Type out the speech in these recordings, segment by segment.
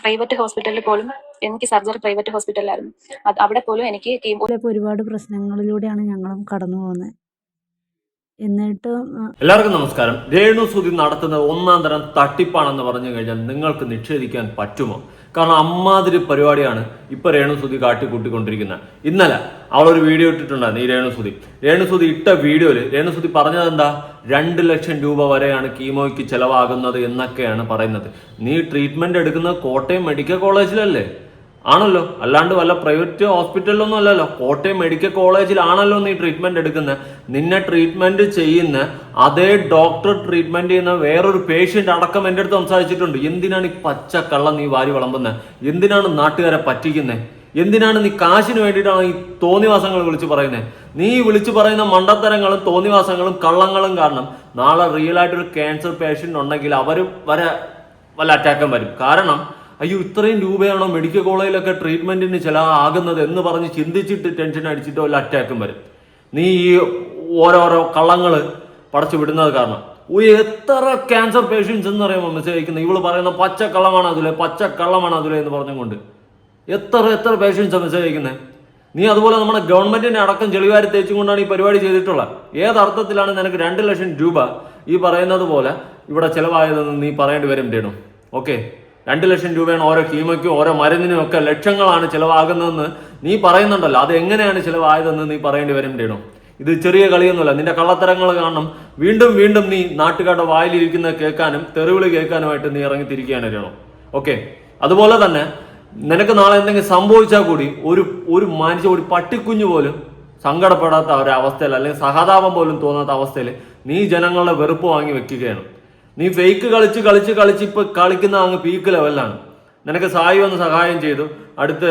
Private ഹോസ്പിറ്റലിൽ പോലും എനിക്ക് സർജറി പ്രൈവറ്റ് ഹോസ്പിറ്റലിലായിരുന്നു. അവിടെ പോലും എനിക്ക് ഒരുപാട് പ്രശ്നങ്ങളിലൂടെയാണ് ഞങ്ങളും കടന്നു പോകുന്നത്. എന്നിട്ടും എല്ലാവർക്കും നമസ്കാരം. രേണു സുധി നടത്തുന്നത് ഒന്നാം തരം തട്ടിപ്പാണെന്ന് പറഞ്ഞു കഴിഞ്ഞാൽ നിങ്ങൾക്ക് നിഷേധിക്കാൻ പറ്റുമോ? കാരണം അമ്മാതിരി പരിപാടിയാണ് ഇപ്പൊ രേണു സുധി കാട്ടിക്കൂട്ടിക്കൊണ്ടിരിക്കുന്നത്. ഇന്നലെ അവളൊരു വീഡിയോ ഇട്ടിട്ടുണ്ടായിരുന്നു. ഈ രേണു സുധി ഇട്ട വീഡിയോയിൽ രേണു സുധി പറഞ്ഞത് എന്താ, 2 ലക്ഷം രൂപ വരെയാണ് കീമോയ്ക്ക് ചെലവാകുന്നത് എന്നൊക്കെയാണ് പറയുന്നത്. നീ ട്രീറ്റ്മെന്റ് എടുക്കുന്നത് കോട്ടയം മെഡിക്കൽ കോളേജിലല്ലേ? ആണല്ലോ, അല്ലാണ്ട് വല്ല പ്രൈവറ്റ് ഹോസ്പിറ്റലിലൊന്നും അല്ലല്ലോ, കോട്ടയം മെഡിക്കൽ കോളേജിലാണല്ലോ നീ ട്രീറ്റ്മെന്റ് എടുക്കുന്നത്. നിന്നെ ട്രീറ്റ്മെന്റ് ചെയ്യുന്ന അതേ ഡോക്ടർ ട്രീറ്റ്മെന്റ് ചെയ്യുന്ന വേറൊരു പേഷ്യന്റ് അടക്കം എൻ്റെ അടുത്ത് സംസാരിച്ചിട്ടുണ്ട്. എന്തിനാണ് ഈ പച്ചക്കള്ളം നീ വാരി വിളമ്പുന്നത്? എന്തിനാണ് നാട്ടുകാരെ പറ്റിക്കുന്നത്? എന്തിനാണ് നീ കാശിന് വേണ്ടിയിട്ടാണ് ഈ തോന്നിവാസങ്ങൾ വിളിച്ചു പറയുന്നത്? നീ വിളിച്ചു പറയുന്ന മണ്ടത്തരങ്ങളും തോന്നിവാസങ്ങളും കള്ളങ്ങളും കാരണം നാളെ റിയൽ ആയിട്ടൊരു ക്യാൻസർ പേഷ്യന്റ് ഉണ്ടെങ്കിൽ അവർ വല്ല അറ്റാക്കും വരും. കാരണം അയ്യോ, ഇത്രയും രൂപയാണോ മെഡിക്കൽ കോളേജിലൊക്കെ ട്രീറ്റ്മെന്റിന് ചിലവാകുന്നത് എന്ന് പറഞ്ഞ് ചിന്തിച്ചിട്ട് ടെൻഷൻ അടിച്ചിട്ട് വല്ല അറ്റാക്കും വരും. നീ ഈ ഓരോരോ കള്ളങ്ങൾ പടച്ചു വിടുന്നത് കാരണം എത്ര ക്യാൻസർ പേഷ്യൻസ് എന്ന് പറയുമ്പോൾ മെസ്സേജ് അയക്കുന്നത് ഇവള് പറയുന്ന പച്ചക്കള്ളമാണ് അതിലെ എന്ന് പറഞ്ഞുകൊണ്ട് എത്ര പേഷ്യൻസാണ് മെസ്സേജ് അയക്കുന്നത്. നീ അതുപോലെ നമ്മുടെ ഗവൺമെന്റിനെ അടക്കം ചെളിവാരി തേച്ചുകൊണ്ടാണ് ഈ പരിപാടി ചെയ്തിട്ടുള്ളത്. ഏതർത്ഥത്തിലാണ് നിനക്ക് 2 ലക്ഷം രൂപ ഈ പറയുന്നത് പോലെ ഇവിടെ ചിലവായതെന്ന് നീ പറയേണ്ടി വരും രേണു. ഓക്കെ, 2 ലക്ഷം രൂപയാണ് ഓരോ കീമോയ്ക്കും ഓരോ മരുന്നിനും ഒക്കെ ലക്ഷങ്ങളാണ് ചിലവാകുന്നതെന്ന് നീ പറയുന്നുണ്ടല്ലോ. അത് എങ്ങനെയാണ് ചിലവായതെന്ന് നീ പറയേണ്ടി വരും രേണു. ഇത് ചെറിയ കളിയൊന്നുമല്ല. നിന്റെ കള്ളത്തരങ്ങൾ കാരണം വീണ്ടും നീ നാട്ടുകാരുടെ വായിലിരിക്കുന്നത് കേൾക്കാനും തെറിവിളി കേൾക്കാനുമായിട്ട് നീ ഇറങ്ങിത്തിരിക്കുകയാണ് രേണു. ഓക്കെ, അതുപോലെ തന്നെ നിനക്ക് നാളെ എന്തെങ്കിലും സംഭവിച്ചാൽ കൂടി ഒരു മനുഷ്യ, ഒരു പട്ടിക്കുഞ്ഞു പോലും സങ്കടപ്പെടാത്ത ഒരവസ്ഥയിൽ അല്ലെങ്കിൽ സഹതാപം പോലും തോന്നാത്ത അവസ്ഥയിൽ നീ ജനങ്ങളുടെ വെറുപ്പ് വാങ്ങി വെക്കുകയാണ്. നീ ഫേക്ക് കളിച്ച് ഇപ്പൊ കളിക്കുന്ന അങ്ങ് പീക്ക് ലെവലിലാണ്. നിനക്ക് സായി വന്ന് സഹായം ചെയ്തു, അടുത്ത്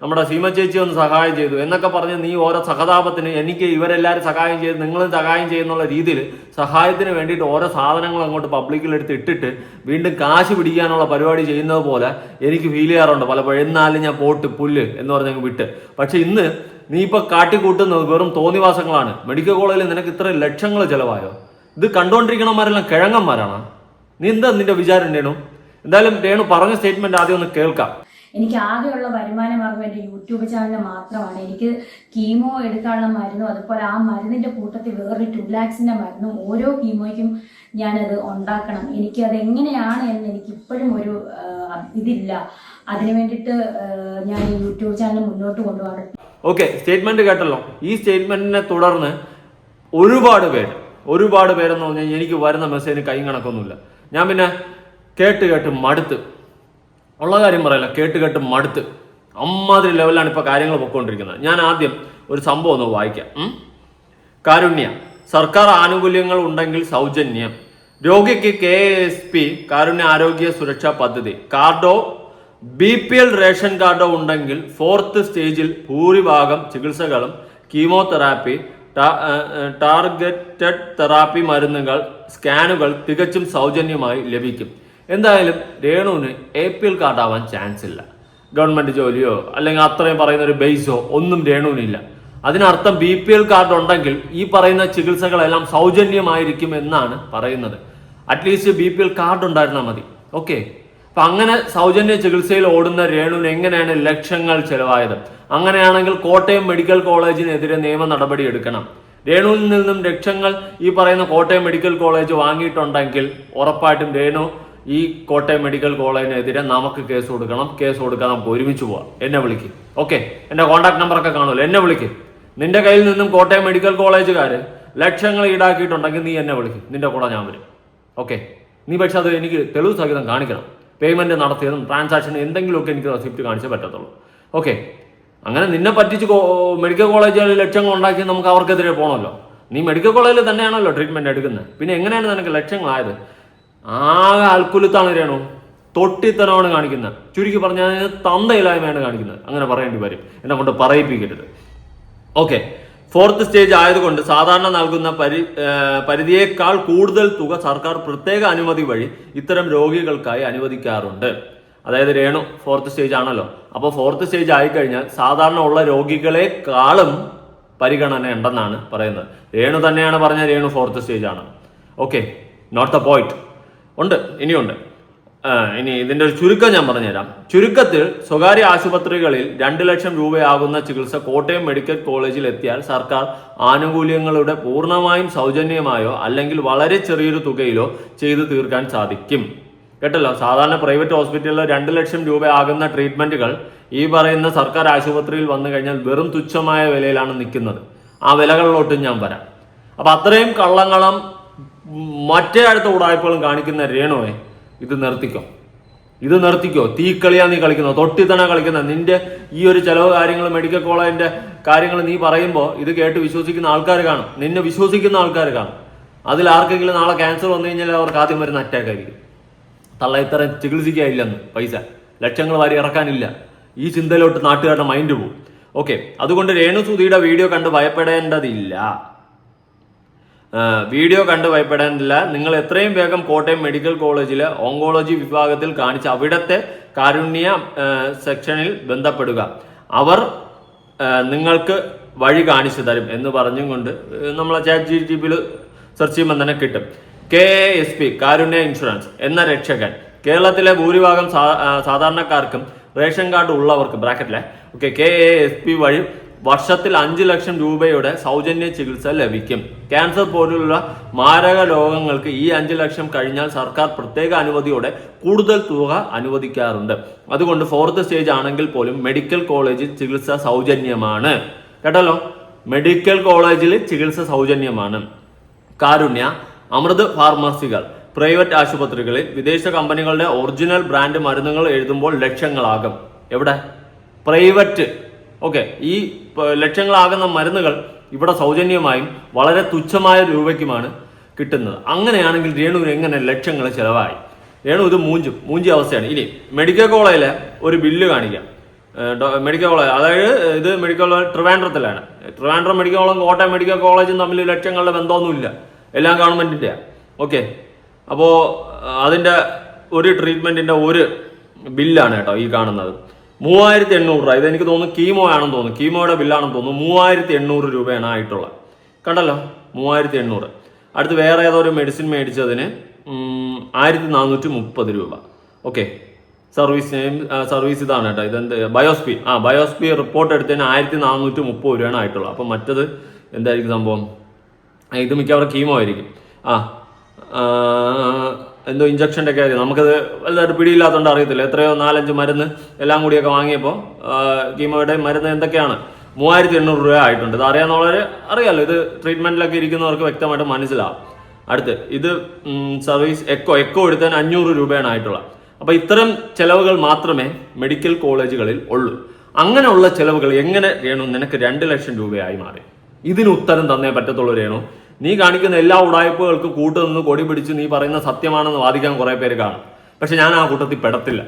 നമ്മുടെ സീമ ചേച്ചി വന്ന് സഹായം ചെയ്തു എന്നൊക്കെ പറഞ്ഞ് നീ ഓരോ സഹതാപത്തിന് എനിക്ക് ഇവരെല്ലാവരും സഹായം ചെയ്ത് നിങ്ങളും സഹായം ചെയ്യുന്നുള്ള രീതിയിൽ സഹായത്തിന് വേണ്ടിയിട്ട് ഓരോ സാധനങ്ങൾ അങ്ങോട്ട് പബ്ലിക്കിലെടുത്ത് ഇട്ടിട്ട് വീണ്ടും കാശ് പിടിക്കാനുള്ള പരിപാടി ചെയ്യുന്നത് പോലെ എനിക്ക് ഫീൽ ചെയ്യാറുണ്ട് പലപ്പോഴും. എന്നാലും ഞാൻ പോട്ട് പുല്ല് എന്ന് പറഞ്ഞങ്ങ് വിട്ട്. പക്ഷെ ഇന്ന് നീ ഇപ്പൊ കാട്ടിക്കൂട്ടുന്നത് വെറും തോന്നിവാസങ്ങളാണ്. മെഡിക്കൽ കോളേജിൽ നിനക്ക് ഇത്ര ലക്ഷങ്ങൾ ചെലവായോ? ഇത് കണ്ടുകൊണ്ടിരിക്കണമാരെല്ലാം കിഴങ്ങന്മാരാണ്. നീ എന്താ നിന്റെ വിചാരം രേണു? എന്തായാലും രേണു പറഞ്ഞ സ്റ്റേറ്റ്മെന്റ് ആദ്യം ഒന്ന് കേൾക്കാം. എനിക്ക് ആകെയുള്ള വരുമാന മാർഗം എൻ്റെ യൂട്യൂബ് ചാനൽ മാത്രമാണ്. എനിക്ക് കീമോ എടുക്കാനുള്ള മരുന്നും അതുപോലെ ആ മരുന്നിന്റെ കൂട്ടത്തിൽ വേറൊരു 2 lakhs-ന്റെ മരുന്നും ഓരോ കീമോയ്ക്കും ഞാനത് ഉണ്ടാക്കണം. എനിക്കത് എങ്ങനെയാണ് എന്ന് എനിക്ക് ഇപ്പോഴും ഒരു ഇതില്ല. അതിനു വേണ്ടിയിട്ട് ഞാൻ ഈ യൂട്യൂബ് ചാനൽ മുന്നോട്ട് കൊണ്ടുപോകണം. ഓക്കെ, സ്റ്റേറ്റ്മെന്റ് കേട്ടല്ലോ. ഈ സ്റ്റേറ്റ്മെന്റിനെ തുടർന്ന് ഒരുപാട് പേരെന്ന് പറഞ്ഞാൽ എനിക്ക് വരുന്ന മെസ്സേജിന് കൈ കണക്കൊന്നുമില്ല. ഞാൻ പിന്നെ കേട്ട് മടുത്ത്, ഉള്ള കാര്യം പറയല്ല, കേട്ട് മടുത്ത് അമ്മാതിരി ലെവലിലാണ് ഇപ്പൊ കാര്യങ്ങൾ പൊയ്ക്കൊണ്ടിരിക്കുന്നത്. ഞാൻ ആദ്യം ഒരു സംഭവം ഒന്ന് വായിക്കാം. കാരുണ്യ, സർക്കാർ ആനുകൂല്യങ്ങൾ ഉണ്ടെങ്കിൽ സൗജന്യം. രോഗിക്ക് KSP കാരുണ്യ ആരോഗ്യ സുരക്ഷാ പദ്ധതി കാർഡോ BPL റേഷൻ കാർഡോ ഉണ്ടെങ്കിൽ 4th സ്റ്റേജിൽ ഭൂരിഭാഗം ചികിത്സകളും കീമോതെറാപ്പി, ടാർഗറ്റഡ് തെറാപ്പി മരുന്നുകൾ, സ്കാനുകൾ തികച്ചും സൗജന്യമായി ലഭിക്കും. എന്തായാലും രേണുവിന് APL കാർഡാവാൻ ചാൻസ് ഇല്ല. ഗവൺമെന്റ് ജോലിയോ അല്ലെങ്കിൽ അത്രയും പറയുന്ന ഒരു ബേസോ ഒന്നും രേണുവിനില്ല. അതിനർത്ഥം BPL കാർഡ് ഉണ്ടെങ്കിൽ ഈ പറയുന്ന ചികിത്സകളെല്ലാം സൗജന്യമായിരിക്കും എന്നാണ് പറയുന്നത്. അറ്റ്ലീസ്റ്റ് BPL കാർഡ് ഉണ്ടായിരുന്നാൽ മതി. ഓക്കെ, അപ്പൊ അങ്ങനെ സൗജന്യ ചികിത്സയിൽ ഓടുന്ന രേണുവിന് എങ്ങനെയാണ് ലക്ഷങ്ങൾ ചെലവായത്? അങ്ങനെയാണെങ്കിൽ കോട്ടയം മെഡിക്കൽ കോളേജിനെതിരെ നിയമ നടപടി എടുക്കണം. രേണുവിൽ നിന്നും ലക്ഷങ്ങൾ ഈ പറയുന്ന കോട്ടയം മെഡിക്കൽ കോളേജ് വാങ്ങിയിട്ടുണ്ടെങ്കിൽ ഉറപ്പായിട്ടും രേണു ഈ കോട്ടയം മെഡിക്കൽ കോളേജിനെതിരെ നമുക്ക് കേസ് കൊടുക്കാൻ നമുക്ക് ഒരുമിച്ച് പോവാം. എന്നെ വിളിക്ക്. ഓക്കെ, എന്റെ കോൺടാക്ട് നമ്പറൊക്കെ കാണുമല്ലോ, എന്നെ വിളിക്ക്. നിന്റെ കയ്യിൽ നിന്നും കോട്ടയം മെഡിക്കൽ കോളേജുകാര് ലക്ഷങ്ങൾ ഈടാക്കിയിട്ടുണ്ടെങ്കിൽ നീ എന്നെ വിളിക്കും, നിന്റെ കൂടെ ഞാൻ വരും. ഓക്കെ, നീ പക്ഷെ അത് എനിക്ക് തെളിവ് സഹിതം കാണിക്കണം. പേയ്മെന്റ് നടത്തിയതും ട്രാൻസാക്ഷൻ എന്തെങ്കിലുമൊക്കെ എനിക്ക് റെസിപ്റ്റ് കാണിച്ചേ പറ്റത്തുള്ളൂ. ഓക്കെ, അങ്ങനെ നിന്നെ പറ്റിച്ച് മെഡിക്കൽ കോളേജുകളിൽ ലക്ഷങ്ങൾ ഉണ്ടാക്കി നമുക്ക് അവർക്കെതിരെ പോകണമല്ലോ. നീ മെഡിക്കൽ കോളേജിൽ തന്നെയാണല്ലോ ട്രീറ്റ്മെന്റ് എടുക്കുന്നത്, പിന്നെ എങ്ങനെയാണ് നിനക്ക് ലക്ഷങ്ങളായത്? ആകെ അൽക്കുലത്താണ് രേണു, തൊട്ടിത്തനമാണ് കാണിക്കുന്നത്. ചുരുക്കി പറഞ്ഞാൽ തന്തയില്ലായ്മയാണ് കാണിക്കുന്നത്. അങ്ങനെ പറയേണ്ടി വരും, എന്നെ കൊണ്ട് പറയിപ്പിക്കരുത്. ഓക്കെ, 4th സ്റ്റേജ് ആയതുകൊണ്ട് സാധാരണ നൽകുന്ന പരിധിയേക്കാൾ കൂടുതൽ തുക സർക്കാർ പ്രത്യേക അനുമതി വഴി ഇത്തരം രോഗികൾക്കായി അനുവദിക്കാറുണ്ട്. അതായത് രേണു 4th സ്റ്റേജ് ആണല്ലോ. അപ്പോൾ 4th സ്റ്റേജ് ആയിക്കഴിഞ്ഞാൽ സാധാരണ ഉള്ള രോഗികളെക്കാളും പരിഗണന ഉണ്ടെന്നാണ് പറയുന്നത്. രേണു തന്നെയാണ് പറഞ്ഞ രേണു 4th സ്റ്റേജ് ആണ്. Okay, note the point. ഉണ്ട്, ഇനിയുണ്ട്. ഇനി ഇതിന്റെ ഒരു ചുരുക്കം ഞാൻ പറഞ്ഞുതരാം. ചുരുക്കത്തിൽ സ്വകാര്യ ആശുപത്രികളിൽ 2 ലക്ഷം രൂപയാകുന്ന ചികിത്സ കോട്ടയം മെഡിക്കൽ കോളേജിൽ എത്തിയാൽ സർക്കാർ ആനുകൂല്യങ്ങളുടെ പൂർണ്ണമായും സൗജന്യമായോ അല്ലെങ്കിൽ വളരെ ചെറിയൊരു തുകയിലോ ചെയ്തു തീർക്കാൻ സാധിക്കും. കേട്ടല്ലോ, സാധാരണ പ്രൈവറ്റ് ഹോസ്പിറ്റലിൽ 2 ലക്ഷം രൂപയാകുന്ന ട്രീറ്റ്മെന്റുകൾ ഈ പറയുന്ന സർക്കാർ ആശുപത്രിയിൽ വന്നു കഴിഞ്ഞാൽ വെറും തുച്ഛമായ വിലയിലാണ് നിൽക്കുന്നത്. ആ വിലകളിലോട്ടും ഞാൻ വരാം. അപ്പൊ അത്രയും കള്ളങ്ങളും മറ്റേ അടുത്ത ഉടായ്പകളും കാണിക്കുന്ന രേണുവെ ഇത് നിർത്തിക്കോ. തീക്കളിയാ നീ കളിക്കുന്നത്, തൊട്ടിത്തണ കളിക്കുന്നത്. നിന്റെ ഈ ഒരു ചെലവ് കാര്യങ്ങൾ, മെഡിക്കൽ കോളേജിന്റെ കാര്യങ്ങൾ നീ പറയുമ്പോൾ ഇത് കേട്ട് വിശ്വസിക്കുന്ന ആൾക്കാർ കാണും, നിന്നെ വിശ്വസിക്കുന്ന ആൾക്കാർ കാണും. അതിൽ ആർക്കെങ്കിലും നാളെ ക്യാൻസർ വന്നു കഴിഞ്ഞാൽ അവർക്ക് ആദ്യം വരുന്ന അറ്റാക്ക് ആയിരിക്കും. തള്ള ഇത്ര ചികിത്സിക്കാനില്ലെന്ന്, പൈസ ലക്ഷങ്ങൾ വാരി ഇറക്കാനില്ല. ഈ ചിന്തയിലോട്ട് നാട്ടുകാരുടെ മൈൻഡ് പോകും. ഓക്കെ, അതുകൊണ്ട് രേണുസുധിയുടെ വീഡിയോ കണ്ട് ഭയപ്പെടേണ്ടതില്ല. നിങ്ങൾ എത്രയും വേഗം കോട്ടയം മെഡിക്കൽ കോളേജിലെ ഓങ്കോളജി വിഭാഗത്തിൽ കാണിച്ച് അവിടുത്തെ കാരുണ്യ സെക്ഷനിൽ ബന്ധപ്പെടുക. അവർ നിങ്ങൾക്ക് വഴി കാണിച്ചു തരും എന്ന് പറഞ്ഞും കൊണ്ട് നമ്മളെ ChatGPTയിൽ സെർച്ച് ചെയ്യുമ്പോൾ തന്നെ കിട്ടും. KASP കാരുണ്യ ഇൻഷുറൻസ് എന്ന രക്ഷകൻ കേരളത്തിലെ ഭൂരിഭാഗം സാധാരണക്കാർക്കും റേഷൻ കാർഡ് ഉള്ളവർക്ക് KASP വഴി വർഷത്തിൽ 5 ലക്ഷം രൂപയുടെ സൗജന്യ ചികിത്സ ലഭിക്കും. ക്യാൻസർ പോലുള്ള മാരക രോഗങ്ങൾക്ക് ഈ 5 ലക്ഷം കഴിഞ്ഞാൽ സർക്കാർ പ്രത്യേക അനുമതിയോടെ കൂടുതൽ തുക അനുവദിക്കാറുണ്ട്. അതുകൊണ്ട് 4th സ്റ്റേജ് ആണെങ്കിൽ പോലും മെഡിക്കൽ കോളേജിൽ ചികിത്സ സൗജന്യമാണ്. കേട്ടല്ലോ, മെഡിക്കൽ കോളേജിൽ ചികിത്സ സൗജന്യമാണ്. കാരുണ്യ, അമൃത് ഫാർമസികൾ, പ്രൈവറ്റ് ആശുപത്രികളിൽ വിദേശ കമ്പനികളുടെ ഒറിജിനൽ ബ്രാൻഡ് മരുന്നുകൾ എഴുതുമ്പോൾ ലക്ഷങ്ങളാകും. എവിടെ? പ്രൈവറ്റ്. ഈ ലക്ഷങ്ങളാകുന്ന മരുന്നുകൾ ഇവിടെ സൗജന്യമായും വളരെ തുച്ഛമായ രൂപയ്ക്കുമാണ് കിട്ടുന്നത്. അങ്ങനെയാണെങ്കിൽ രേണുവിന് എങ്ങനെ ലക്ഷങ്ങൾ ചെലവായി? രേണു ഇത് മൂഞ്ചി അവസ്ഥയാണ്. ഇനി മെഡിക്കൽ കോളേജിലെ ഒരു ബില്ല് കാണിക്കാം. മെഡിക്കൽ കോളേജ്, അതായത് ഇത് മെഡിക്കൽ കോളേജ് ട്രിവാൻഡ്രത്തിലാണ്. ട്രിവാൻഡ്രം മെഡിക്കൽ കോളേജും കോട്ടയം മെഡിക്കൽ കോളേജും തമ്മിൽ ലക്ഷങ്ങളുടെ ബന്ധമൊന്നുമില്ല, എല്ലാം ഗവൺമെന്റിന്റെയാണ്. അപ്പോൾ അതിന്റെ ഒരു ട്രീറ്റ്മെന്റിന്റെ ഒരു ബില്ലാണ് കേട്ടോ ഈ കാണുന്നത്. 3800 രൂപ. ഇതെനിക്ക് തോന്നുന്നു കീമോ ആണെന്ന് തോന്നുന്നു, കീമോയുടെ ബില്ലാണെന്ന് തോന്നുന്നു. 3800 രൂപയാണ് ആയിട്ടുള്ളത്. കണ്ടല്ലോ, 3800. അടുത്ത് വേറെ ഏതോ ഒരു മെഡിസിൻ മേടിച്ചതിന് 1430 രൂപ. സർവീസ് ഇതാണ് കേട്ടോ. ഇതെന്ത്? ബയോസ്പി റിപ്പോർട്ട് എടുത്തതിന് 1430 രൂപയാണ് ആയിട്ടുള്ളത്. അപ്പം മറ്റത് എന്തായിരിക്കും സംഭവം? ഇത് മിക്കവാറും കീമോ ആയിരിക്കും. എന്തോ ഇഞ്ചക്ഷൻ്റെ ഒക്കെ ആയിരിക്കും. നമുക്കത് വലുതായിട്ട് പിടിയില്ലാത്തതുകൊണ്ട് അറിയത്തില്ല. എത്രയോ 4-5 മരുന്ന് എല്ലാം കൂടിയൊക്കെ വാങ്ങിയപ്പോൾ കീമോയുടെ മരുന്ന് എന്തൊക്കെയാണ് 3800 രൂപ ആയിട്ടുണ്ട്. ഇത് അറിയാവുന്നവരെ അറിയാമല്ലോ, ഇത് ട്രീറ്റ്മെന്റിലൊക്കെ ഇരിക്കുന്നവർക്ക് വ്യക്തമായിട്ട് മനസ്സിലാവും. അടുത്ത് ഇത് സർവീസ് എക്കോ എടുത്തതിന് 500 രൂപയാണ് ആയിട്ടുള്ളത്. അപ്പൊ ഇത്തരം ചെലവുകൾ മാത്രമേ മെഡിക്കൽ കോളേജുകളിൽ ഉള്ളൂ. അങ്ങനെയുള്ള ചെലവുകൾ എങ്ങനെ രേണു നിനക്ക് 2 ലക്ഷം രൂപയായി മാറി? ഇതിന് ഉത്തരം തന്നേ പറ്റത്തുള്ളൂ രേണു. നീ കാണിക്കുന്ന എല്ലാ ഉടായ്പകൾക്കും കൂട്ടുനിന്ന് കൊടി പിടിച്ച് നീ പറയുന്ന സത്യമാണെന്ന് വാദിക്കാൻ കുറെ പേര് കാണും. പക്ഷെ ഞാൻ ആ കൂട്ടത്തിൽ പെടത്തില്ല.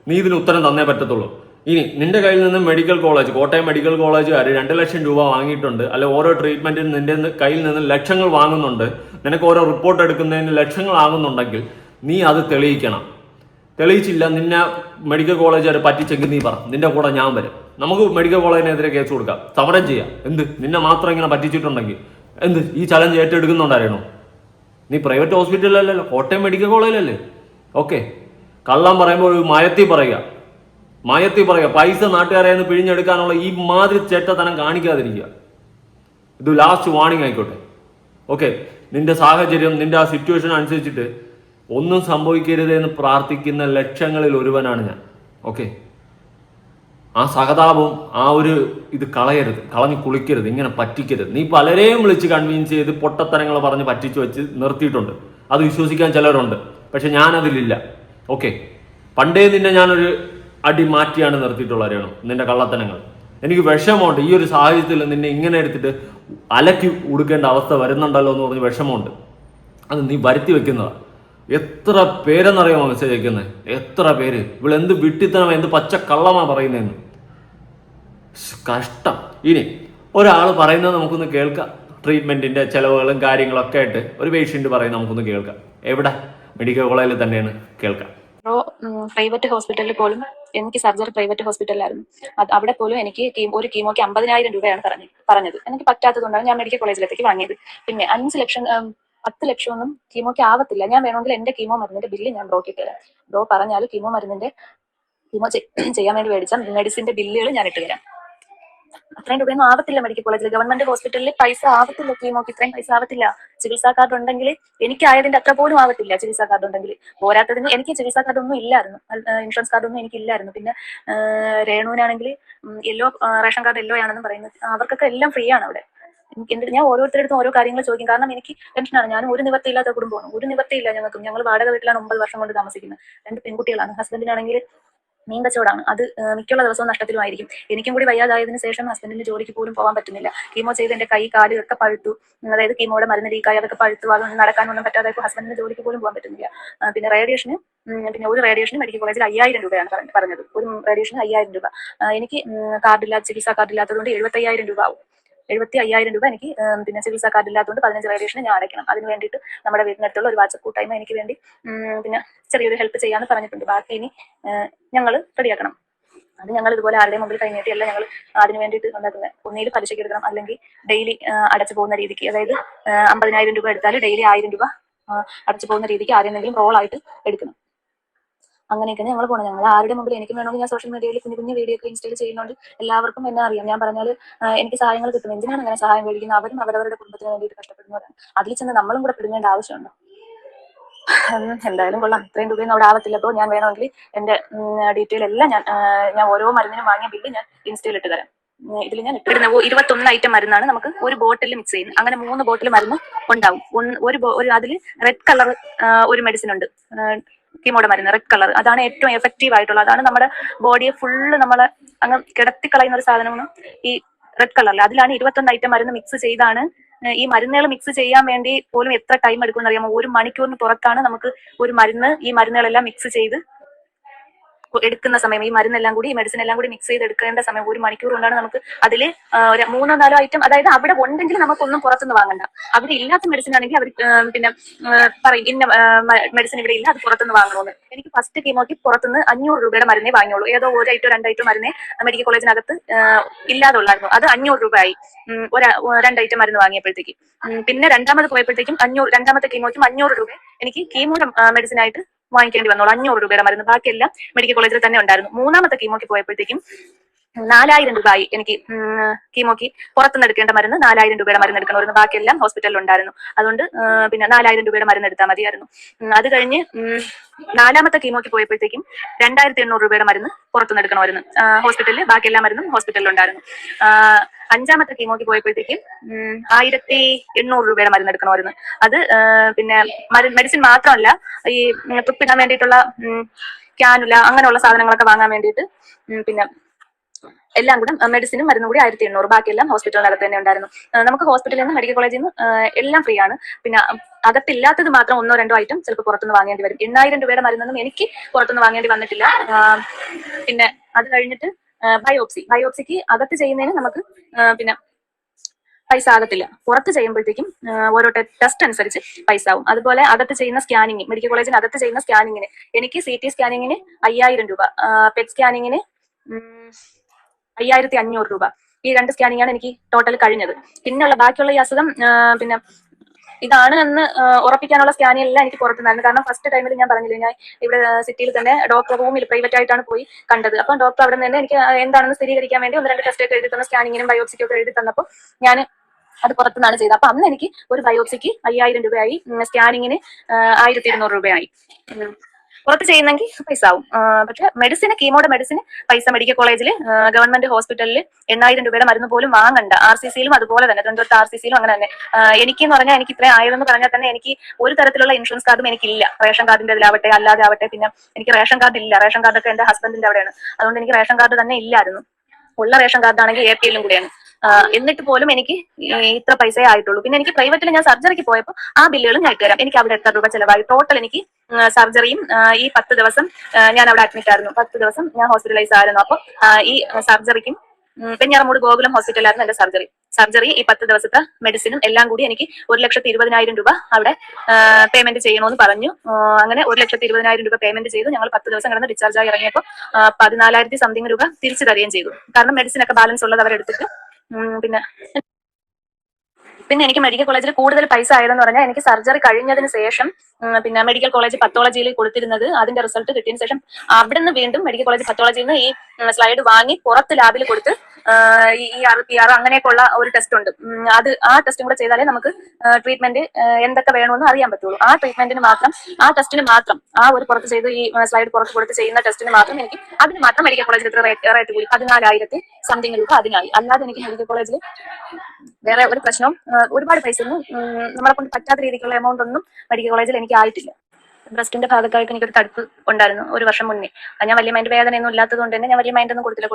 നീ ഇതിന് ഉത്തരം തന്നേ പറ്റത്തുള്ളൂ. ഇനി നിന്റെ കയ്യിൽ നിന്ന് മെഡിക്കൽ കോളേജ്, കോട്ടയം മെഡിക്കൽ കോളേജുകാർ 2 ലക്ഷം രൂപ വാങ്ങിയിട്ടുണ്ട്, അല്ലെ ഓരോ ട്രീറ്റ്മെന്റിന് നിന്റെ കയ്യിൽ നിന്ന് ലക്ഷങ്ങൾ വാങ്ങുന്നുണ്ട്, നിനക്ക് ഓരോ റിപ്പോർട്ട് എടുക്കുന്നതിന് ലക്ഷങ്ങൾ ആകുന്നുണ്ടെങ്കിൽ നീ അത് തെളിയിക്കണം. തെളിയിച്ചില്ല, നിന്നെ മെഡിക്കൽ കോളേജുകാർ പറ്റിച്ചെങ്കിൽ നീ പറ, നിന്റെ കൂടെ ഞാൻ വരും. നമുക്ക് മെഡിക്കൽ കോളേജിനെതിരെ കേസ് കൊടുക്കാം, സമരം ചെയ്യാം. എന്ത്, നിന്നെ മാത്രം ഇങ്ങനെ പറ്റിച്ചിട്ടുണ്ടെങ്കിൽ ഈ ചലഞ്ച് ഏറ്റെടുക്കുന്നുണ്ടായിരുന്നു? നീ പ്രൈവറ്റ് ഹോസ്പിറ്റലല്ലല്ലോ, കോട്ടയം മെഡിക്കൽ കോളേജിലല്ലേ. കള്ളം പറയുമ്പോൾ മയത്തി പറയുക, പൈസ നാട്ടുകാരെ നിന്ന് പിഴിഞ്ഞെടുക്കാനുള്ള ഈ മാതിരി ചേട്ടത്തനം കാണിക്കാതിരിക്കുക. ഇത് ലാസ്റ്റ് വാർണിംഗ് ആയിക്കോട്ടെ. നിന്റെ സാഹചര്യം, നിന്റെ ആ സിറ്റുവേഷൻ അനുസരിച്ചിട്ട് ഒന്നും സംഭവിക്കരുത് എന്ന് പ്രാർത്ഥിക്കുന്ന ലക്ഷങ്ങളിൽ ഒരുവനാണ് ഞാൻ. ആ സഹതാപവും ആ ഒരു ഇത് കളഞ്ഞു കുളിക്കരുത്, ഇങ്ങനെ പറ്റിക്കരുത്. നീ പലരെയും വിളിച്ച് കൺവിൻസ് ചെയ്ത് പൊട്ടത്തരങ്ങൾ പറഞ്ഞ് പറ്റിച്ചു വെച്ച് നിർത്തിയിട്ടുണ്ട്. അത് വിശ്വസിക്കാൻ ചിലരുണ്ട്, പക്ഷെ ഞാനതിലില്ല. പണ്ടേ നിന്നെ ഞാനൊരു അടി മാറ്റിയാണ് നിർത്തിയിട്ടുള്ളവരാണ് നിന്റെ കള്ളത്തനങ്ങൾ. എനിക്ക് വിഷമമുണ്ട് ഈ ഒരു സാഹചര്യത്തിൽ നിന്നെ ഇങ്ങനെ എടുത്തിട്ട് അലക്കി ഉടുക്കേണ്ട അവസ്ഥ വരുന്നുണ്ടല്ലോ എന്ന് പറഞ്ഞ് വിഷമമുണ്ട്. അത് നീ വരുത്തി വെക്കുന്നതാണ്. എത്ര പേരെന്നറിയാമോ മെസ്സേജ് അയക്കുന്നത്? എത്ര പേര്! ഇവളെന്ത് വിട്ടിത്തനം, എന്ത് പച്ച കള്ളമാ പറയുന്നതെന്ന്. കഷ്ടം. ഇനി ഒരാൾ പറയുന്നത് നമുക്കൊന്ന് കേൾക്കാം. ട്രീറ്റ്മെന്റിന്റെ ചെലവുകളും കാര്യങ്ങളൊക്കെ ആയിട്ട് ഒരു പേഷ്യന്റ് പറയുന്നത് നമുക്കൊന്ന് കേൾക്കാം. എവിടെ? മെഡിക്കൽ കോളേജിൽ തന്നെയാണ് കേൾക്കാം. പ്രൈവറ്റ് ഹോസ്പിറ്റലിൽ പോലും എനിക്ക് സർജറി പ്രൈവറ്റ് ഹോസ്പിറ്റലിലായിരുന്നു. അവിടെ പോലും എനിക്ക് ഒരു കീമോക്ക് 50,000 രൂപയാണ് പറഞ്ഞത്. എനിക്ക് പറ്റാത്തതുകൊണ്ടാണ് ഞാൻ മെഡിക്കൽ കോളേജിലേക്ക് വാങ്ങിയത്. പിന്നെ 5 ലക്ഷം 10 ലക്ഷമൊന്നും കീമോക്ക് ആവത്തില്ല. ഞാൻ വേണമെങ്കിൽ എന്റെ കീമോ മരുന്നിന്റെ ബില്ല് ഞാൻ ബ്രോക്ക് ഇട്ട് തരാം. ബ്രോ പറഞ്ഞാൽ കീമോ ചെയ്യാൻ വേണ്ടി മേടിച്ച മെഡിസിന്റെ ബില്ലുകൾ ഞാൻ ഇട്ട് തരാം. അത്രയും രൂപയൊന്നും ആവത്തില്ല മെഡിക്കൽ കോളേജിൽ. ഗവൺമെന്റ് ഹോസ്പിറ്റലിൽ പൈസ ആവത്തില്ല. കീമോക്ക് ഇത്രയും പൈസ ആവത്തില്ല. ചികിത്സാ കാർഡ് ഉണ്ടെങ്കിൽ എനിക്കായതിന്റെ അത്ര പോലും ആവത്തില്ല ചികിത്സാ കാർഡ് ഉണ്ടെങ്കിൽ. പോരാത്തതിന് എനിക്ക് ചികിത്സാ കാർഡ് ഒന്നും ഇല്ലായിരുന്നു, ഇൻഷുറൻസ് കാർഡ് ഒന്നും എനിക്കില്ലായിരുന്നു. പിന്നെ രേണുവിനാണെങ്കിൽ യെല്ലോ റേഷൻ കാർഡ് യെല്ലോ ആണെന്ന് പറയുന്നത്. അവർക്കൊക്കെ എല്ലാം ഫ്രീ ആണ് അവിടെ. എന്നിട്ട് ഞാൻ ഓരോരുത്തരുടെ ഓരോ കാര്യങ്ങൾ ചോദിക്കും. കാരണം എനിക്ക് ടെൻഷനാണ്. ഞാൻ ഒരു നിവൃത്തിയില്ലാത്ത കുടുംബമാണ്. ഒരു നിവൃത്തിയില്ല ഞങ്ങൾക്കും. ഞങ്ങൾ വാടക വീട്ടിലാണ് 9 വർഷം കൊണ്ട് താമസിക്കുന്നത്. 2 പെൺകുട്ടികളാണ്. ഹസ്ബൻഡിനാണെങ്കിൽ മീൻ കച്ചവടമാണ്. അത് മിക്കുള്ള ദിവസവും നഷ്ടത്തിലുമായിരിക്കും. എനിക്കും കൂടി വയ്യാതായതിനു ശേഷം ഹസ്ബൻഡിന്റെ ജോലിക്ക് പോലും പോകാൻ പറ്റുന്നില്ല. കീമോ ചെയ്ത് എന്റെ കൈ കാല് ഒക്കെ പഴുത്തു. അതായത് കീമോയുടെ മരുന്ന് ലീക്കായി അതൊക്കെ പഴുത്തു. അതൊന്നും നടക്കാനൊന്നും പറ്റാതെ ഹസ്ബൻഡിന്റെ ജോലിക്ക് പോലും പോകാൻ പറ്റുന്നില്ല. പിന്നെ റേഡിയേഷന് ഒരു റേഡിയേഷന് മെഡിക്കൽ കോളേജിൽ 5000 രൂപയാണ് പറഞ്ഞത്. ഒരു റേഡിയേഷന് 5000 രൂപ. എനിക്ക് ചികിത്സാ കാർഡില്ലാത്തതുകൊണ്ട് 75,000 രൂപ ആവും. 75,000 രൂപ എനിക്ക് പിന്നെ ചികിത്സാ കാർഡില്ലാത്തതുകൊണ്ട് 15 റേഡിയേഷന് ഞാൻ അടയ്ക്കണം. അതിന് വേണ്ടിയിട്ട് നമ്മുടെ വീടിനടുത്തുള്ള ഒരു വാട്സപ്പ് കൂട്ടായ്മ എനിക്ക് വേണ്ടി പിന്നെ ചെറിയൊരു ഹെൽപ്പ് ചെയ്യാന്ന് പറഞ്ഞിട്ടുണ്ട്. ബാക്കി ഇനി ഞങ്ങൾ റെഡിയാക്കണം. അത് ഞങ്ങൾ ഇതുപോലെ ആരുടെയും മുമ്പിൽ കഴിഞ്ഞിട്ടല്ല ഞങ്ങൾ അതിന് വേണ്ടിയിട്ട് ഉണ്ടാക്കുന്നത്. ഒന്നിൽ പലിശയ്ക്ക് എടുക്കണം, അല്ലെങ്കിൽ ഡെയിലി അടച്ചു പോകുന്ന രീതിക്ക്. അതായത് 50,000 രൂപ എടുത്താൽ ഡെയിലി 1000 രൂപ അടച്ചു പോകുന്ന രീതിക്ക് ആരെന്തെങ്കിലും റോളായിട്ട് എടുക്കണം. അങ്ങനെയൊക്കെയാണ് ഞങ്ങൾ പോകണം. ഞങ്ങൾ ആരുടെ മുമ്പിൽ എനിക്ക് വേണമെങ്കിൽ ഞാൻ സോഷ്യൽ മീഡിയയിൽ കുഞ്ഞു വീഡിയോ ഒക്കെ ഇൻസ്റ്റയിൽ ചെയ്യുന്നുണ്ട്. എല്ലാവർക്കും എന്നെ അറിയാം. ഞാൻ പറഞ്ഞാൽ എനിക്ക് സഹായങ്ങൾ കിട്ടും. എന്തിനാണ് അങ്ങനെ സഹായം മേടിക്കുന്നത്? അവരും അവരവരുടെ കുടുംബത്തിന് വേണ്ടിയിട്ട് കഷ്ടപ്പെടുന്നവരാണ്. അതിൽ ചെന്ന് നമ്മളും കൂടെ പിടുങ്ങേണ്ട ആവശ്യമുണ്ടോ? എന്തായാലും കൊള്ളാം. ഇത്രയും രൂപയൊന്നും അവിടെ ആവത്തില്ല. അപ്പോൾ ഞാൻ വേണമെങ്കിൽ എന്റെ ഡീറ്റെയിൽ എല്ലാം ഞാൻ ഓരോ മരുന്നിനും വാങ്ങിയ ബില്ല് ഞാൻ ഇൻസ്റ്റയിൽ ഇട്ട് തരാം. ഇതിൽ ഞാൻ ഇട്ടിരുന്ന 21 ഐറ്റം മരുന്നാണ് നമുക്ക് ഒരു ബോട്ടിൽ മിക്സ് ചെയ്യുന്നത്. അങ്ങനെ 3 ബോട്ടിൽ മരുന്ന് ഉണ്ടാവും. അതിൽ റെഡ് കളർ ഒരു മെഡിസിൻ ഉണ്ട്, കീമോയുടെ മരുന്ന് റെഡ് കളർ. അതാണ് ഏറ്റവും എഫക്റ്റീവ് ആയിട്ടുള്ളത്. അതാണ് നമ്മുടെ ബോഡിയെ ഫുള്ള് നമ്മളെ അങ്ങ് കിടത്തിക്കളയുന്ന ഒരു സാധനമാണ് ഈ റെഡ് കളറിൽ. അതിലാണ് 21 ഐറ്റം മരുന്ന് മിക്സ് ചെയ്താണ്. ഈ മരുന്നുകൾ മിക്സ് ചെയ്യാൻ വേണ്ടി പോലും എത്ര ടൈം എടുക്കുമെന്ന് അറിയാമോ? 1 മണിക്കൂറിന് പുറത്താണ് നമുക്ക് ഈ മരുന്നുകളെല്ലാം മിക്സ് ചെയ്ത് എടുക്കുന്ന സമയം. ഈ മരുന്നെല്ലാം കൂടി ഈ മെഡിസിൻ എല്ലാം കൂടി മിക്സ് ചെയ്ത് എടുക്കേണ്ട സമയം 1 മണിക്കൂർ കൊണ്ടാണ് നമുക്ക് അതിൽ 3-4 ഐറ്റം. അതായത് അവിടെ ഉണ്ടെങ്കിൽ നമുക്കൊന്നും പുറത്തുനിന്ന് വാങ്ങണ്ട. അവിടെ ഇല്ലാത്ത മെഡിസിൻ ആണെങ്കിൽ അവർ പിന്നെ പറയും ഇന്ന മെഡിസിൻ ഇവിടെ ഇല്ല, അത് പുറത്തുനിന്ന് വാങ്ങണമെന്ന്. എനിക്ക് ഫസ്റ്റ് കീമോക്ക് പുറത്തുനിന്ന് 500 രൂപയുടെ മരുന്നേ വാങ്ങിയുള്ളൂ. ഏതോ 1 ഐറ്റോ 2 ഐറ്റോ മരുന്നേ മെഡിക്കൽ കോളേജിനകത്ത് ഇല്ലാതുള്ളായിരുന്നു. അത് 500 രൂപയായി 2 ഐറ്റം മരുന്ന് വാങ്ങിയപ്പോഴത്തേക്ക്. പിന്നെ രണ്ടാമത് പോയപ്പോഴത്തേക്കും രണ്ടാമത്തെ കീമോയ്ക്കും 500 രൂപ എനിക്ക് കീമോയുടെ മെഡിസിൻ ആയിട്ട് വാങ്ങിക്കേണ്ടി വന്നോളൂ. 500 രൂപയുടെ മരുന്ന്. ബാക്കിയെല്ലാം മെഡിക്കൽ കോളേജിൽ തന്നെ ഉണ്ടായിരുന്നു. മൂന്നാമത്തെ കീമോക്ക് പോയപ്പോഴത്തേക്കും 4000 രൂപ ആയി എനിക്ക് കീമോക്ക് പുറത്തുനിന്ന് എടുക്കേണ്ട മരുന്ന്. 4000 രൂപയുടെ മരുന്ന് എടുക്കണമായിരുന്നു. ബാക്കിയെല്ലാം ഹോസ്പിറ്റലിൽ ഉണ്ടായിരുന്നു. അതുകൊണ്ട് പിന്നെ 4000 രൂപയുടെ മരുന്ന് എടുത്താൽ മതിയായിരുന്നു. അത് കഴിഞ്ഞ് 4ാമത്തെ കീമോക്ക് പോയപ്പോഴത്തേക്കും 2800 രൂപയുടെ മരുന്ന് പുറത്തുനിന്ന് എടുക്കണമായിരുന്നു ഹോസ്പിറ്റലിൽ. ബാക്കി എല്ലാ മരുന്നും ഹോസ്പിറ്റലിൽ ഉണ്ടായിരുന്നു. 5ാമത്തെ കീമോക്ക് പോയപ്പോഴത്തേക്കും 1800 രൂപയുടെ മരുന്ന് എടുക്കണമായിരുന്നു. അത് പിന്നെ മെഡിസിൻ മാത്രമല്ല, ഈ തുപ്പിടാൻ വേണ്ടിയിട്ടുള്ള ക്യാനുല അങ്ങനെയുള്ള സാധനങ്ങളൊക്കെ വാങ്ങാൻ വേണ്ടിയിട്ട് പിന്നെ എല്ലാം കൂടെ മെഡിസിനും മരുന്നും കൂടി 1800. ബാക്കിയെല്ലാം ഹോസ്പിറ്റലിനകത്ത് തന്നെ ഉണ്ടായിരുന്നു. നമുക്ക് ഹോസ്പിറ്റലിൽ നിന്ന് മെഡിക്കൽ കോളേജിൽ നിന്ന് എല്ലാം ഫ്രീ ആണ്. പിന്നെ അകത്തില്ലാത്തത് മാത്രം 1-2 ഐറ്റം ചിലപ്പോൾ പുറത്തുനിന്ന് വാങ്ങേണ്ടി വരും. 8000 രൂപയുടെ മരുന്നൊന്നും എനിക്ക് പുറത്തുനിന്ന് വാങ്ങേണ്ടി വന്നിട്ടില്ല. പിന്നെ അത് കഴിഞ്ഞിട്ട് ബയോപ്സിക്ക് അകത്ത് ചെയ്യുന്നതിന് നമുക്ക് പിന്നെ പൈസ ആകത്തില്ല. പുറത്ത് ചെയ്യുമ്പോഴത്തേക്കും ഓരോ ടെസ്റ്റ് അനുസരിച്ച് പൈസ ആവും. അതുപോലെ അകത്ത് ചെയ്യുന്ന സ്കാനിങ്, മെഡിക്കൽ കോളേജിന് അകത്ത് ചെയ്യുന്ന സ്കാനിങ്ങിന് എനിക്ക് CT സ്കാനിങ്ങിന് 5000 രൂപ, പെറ്റ് സ്കാനിങ്ങിന് 5500 രൂപ. ഈ 2 സ്കാനിങ് ആണ് എനിക്ക് ടോട്ടൽ കഴിഞ്ഞത്. പിന്നെയുള്ള ബാക്കിയുള്ള ഈ അസുഖം പിന്നെ ഇതാണ് എന്ന് ഉറപ്പിക്കാനുള്ള സ്കാനിങ് എല്ലാം എനിക്ക് പുറത്തുനിന്നായിരുന്നു. കാരണം ഫസ്റ്റ് ടൈമിൽ ഞാൻ പറഞ്ഞില്ലേ, ഞാൻ ഇവിടെ സിറ്റിയിൽ തന്നെ ഡോക്ടർ റൂമിൽ പ്രൈവറ്റ് ആയിട്ടാണ് പോയി കണ്ടത്. അപ്പം ഡോക്ടർ അവിടെ നിന്ന് എനിക്ക് എന്താണെന്ന് സ്ഥിരീകരിക്കാൻ വേണ്ടി 1-2 ടെസ്റ്റ് ഒക്കെ എഴുതി തന്ന, സ്കാനിങ്ങിനും ബയോപ്സിക്കും ഒക്കെ എഴുതി തന്നപ്പോൾ ഞാൻ അത് പുറത്തുനിന്നാണ് ചെയ്തത്. അപ്പൊ അന്ന് എനിക്ക് ഒരു ബയോപ്സിക്ക് 5000 രൂപയായി, സ്കാനിങ്ങിന് 1200 രൂപയായി. പുറത്ത് ചെയ്യുന്നെങ്കിൽ പൈസ ആവും. പക്ഷെ മെഡിസിന്, കീമോയുടെ മെഡിസിന് പൈസ മെഡിക്കൽ കോളേജിൽ ഗവൺമെന്റ് ഹോസ്പിറ്റലിൽ 8000 രൂപയുടെ മരുന്ന് പോലും വാങ്ങണ്ട. RCCയിലും അതുപോലെ തന്നെ, തിരുവനന്തപുരത്ത് RCCയിലും അങ്ങനെ തന്നെ. എനിക്കെന്ന് പറഞ്ഞാൽ എനിക്ക് ഇത്രയും ആയതെന്ന് പറഞ്ഞാൽ തന്നെ എനിക്ക് ഒരു തരത്തിലുള്ള ഇൻഷുറൻസ് കാർഡും എനിക്കില്ല. റേഷൻ കാർഡിന്റെ ഇതിലാവട്ടെ അല്ലാതെ ആവട്ടെ. പിന്നെ എനിക്ക് റേഷൻ കാർഡ് ഇല്ല. റേഷൻ കാർഡൊക്കെ എന്റെ ഹസ്ബൻഡിന്റെ അവിടെയാണ്. അതുകൊണ്ട് എനിക്ക് റേഷൻ കാർഡ് തന്നെ ഇല്ലായിരുന്നു. ഉള്ള റേഷൻ കാർഡാണെങ്കിൽ APLലും കൂടെയാണ്. എന്നിട്ട് പോലും എനിക്ക് ഇത്ര പൈസയേ ആയിട്ടുള്ളൂ. പിന്നെ എനിക്ക് പ്രൈവറ്റിൽ ഞാൻ സർജറിക്ക് പോയപ്പോൾ ആ ബില്ലുകളും ഞാൻ ഇട്ടുതരാം. എനിക്ക് അവിടെ എത്ര രൂപ ചെലവായി ടോട്ടൽ. എനിക്ക് സർജറിയും ഈ 10 ദിവസം ഞാൻ അവിടെ അഡ്മിറ്റ് ആയിരുന്നു. 10 ദിവസം ഞാൻ ഹോസ്പിറ്റലൈസ് ആയിരുന്നു. അപ്പൊ ഈ സർജറിക്കും പെഞ്ഞാറമൂട് ഗോകുലം ഹോസ്പിറ്റലായിരുന്നു എന്റെ സർജറി. ഈ 10 ദിവസത്തെ മെഡിസിനും എല്ലാം കൂടി എനിക്ക് 1,20,000 രൂപ അവിടെ പേയ്മെന്റ് ചെയ്യണമെന്ന് പറഞ്ഞു. അങ്ങനെ 1,20,000 രൂപ പേയ്മെന്റ് ചെയ്തു. ഞങ്ങൾ 10 ദിവസം കിടന്ന് ഡിസ്ചാർജ് ആയി ഇറങ്ങിയപ്പോൾ 14,000 സംതിങ് രൂപ തിരിച്ചു തരികയും ചെയ്തു. കാരണം മെഡിസിൻ ഒക്കെ ബാലൻസ് ഉള്ളത് അവരെടുത്തിട്ട് പിന്നെ പിന്നെ എനിക്ക് മെഡിക്കൽ കോളേജിൽ കൂടുതൽ പൈസ ആയതെന്ന് പറഞ്ഞാൽ എനിക്ക് സർജറി കഴിഞ്ഞതിന് ശേഷം പിന്നെ മെഡിക്കൽ കോളേജ് പത്തോളജിയിൽ കൊടുത്തിരുന്നത് അതിന്റെ റിസൾട്ട് കിട്ടിയതിന് ശേഷം അവിടെ നിന്ന് വീണ്ടും മെഡിക്കൽ കോളേജ് പത്തോളജിയിൽ നിന്ന് ഈ സ്ലൈഡ് വാങ്ങി പുറത്ത് ലാബിൽ കൊടുത്ത് ഈ ER അങ്ങനെയൊക്കെയുള്ള ഒരു ടെസ്റ്റ് ഉണ്ട്. ആ ടെസ്റ്റും കൂടെ ചെയ്താലേ നമുക്ക് ട്രീറ്റ്മെന്റ് എന്തൊക്കെ വേണമെന്ന് അറിയാൻ പറ്റുള്ളൂ. ആ ടെസ്റ്റിന് മാത്രം ആ ഒരു പുറത്ത് ചെയ്ത് ഈ സ്ലൈഡ് പുറത്ത് കൊടുത്ത് ചെയ്യുന്ന ടെസ്റ്റിന് മാത്രം എനിക്ക് അതിന് മാത്രം മെഡിക്കൽ കോളേജിൽ ഇത്ര റേറ്റ് കൂടി 14,000 സംതിങ് രൂപ അതിനായി. അല്ലാതെ എനിക്ക് മെഡിക്കൽ കോളേജിൽ വേറെ ഒരു പ്രശ്നവും ഒരുപാട് പൈസ ഒന്നും നമ്മളെ കൊണ്ട് പറ്റാത്ത രീതിക്കുള്ള എമൗണ്ട് ഒന്നും മെഡിക്കൽ കോളേജിൽ എനിക്ക് ആയിട്ടില്ല. ബ്രസ്റ്റിന്റെ ഭാഗത്തായിട്ട് എനിക്കൊരു തടുപ്പ് ഉണ്ടായിരുന്നു 1 വർഷം മുന്നേ. ഞാൻ വലിയ മൈൻഡ് വേദനയൊന്നും ഇല്ലാത്തത് കൊണ്ട് തന്നെ ഞാൻ വലിയ മൈൻഡ് ഒന്നും കൊടുത്തില്ല.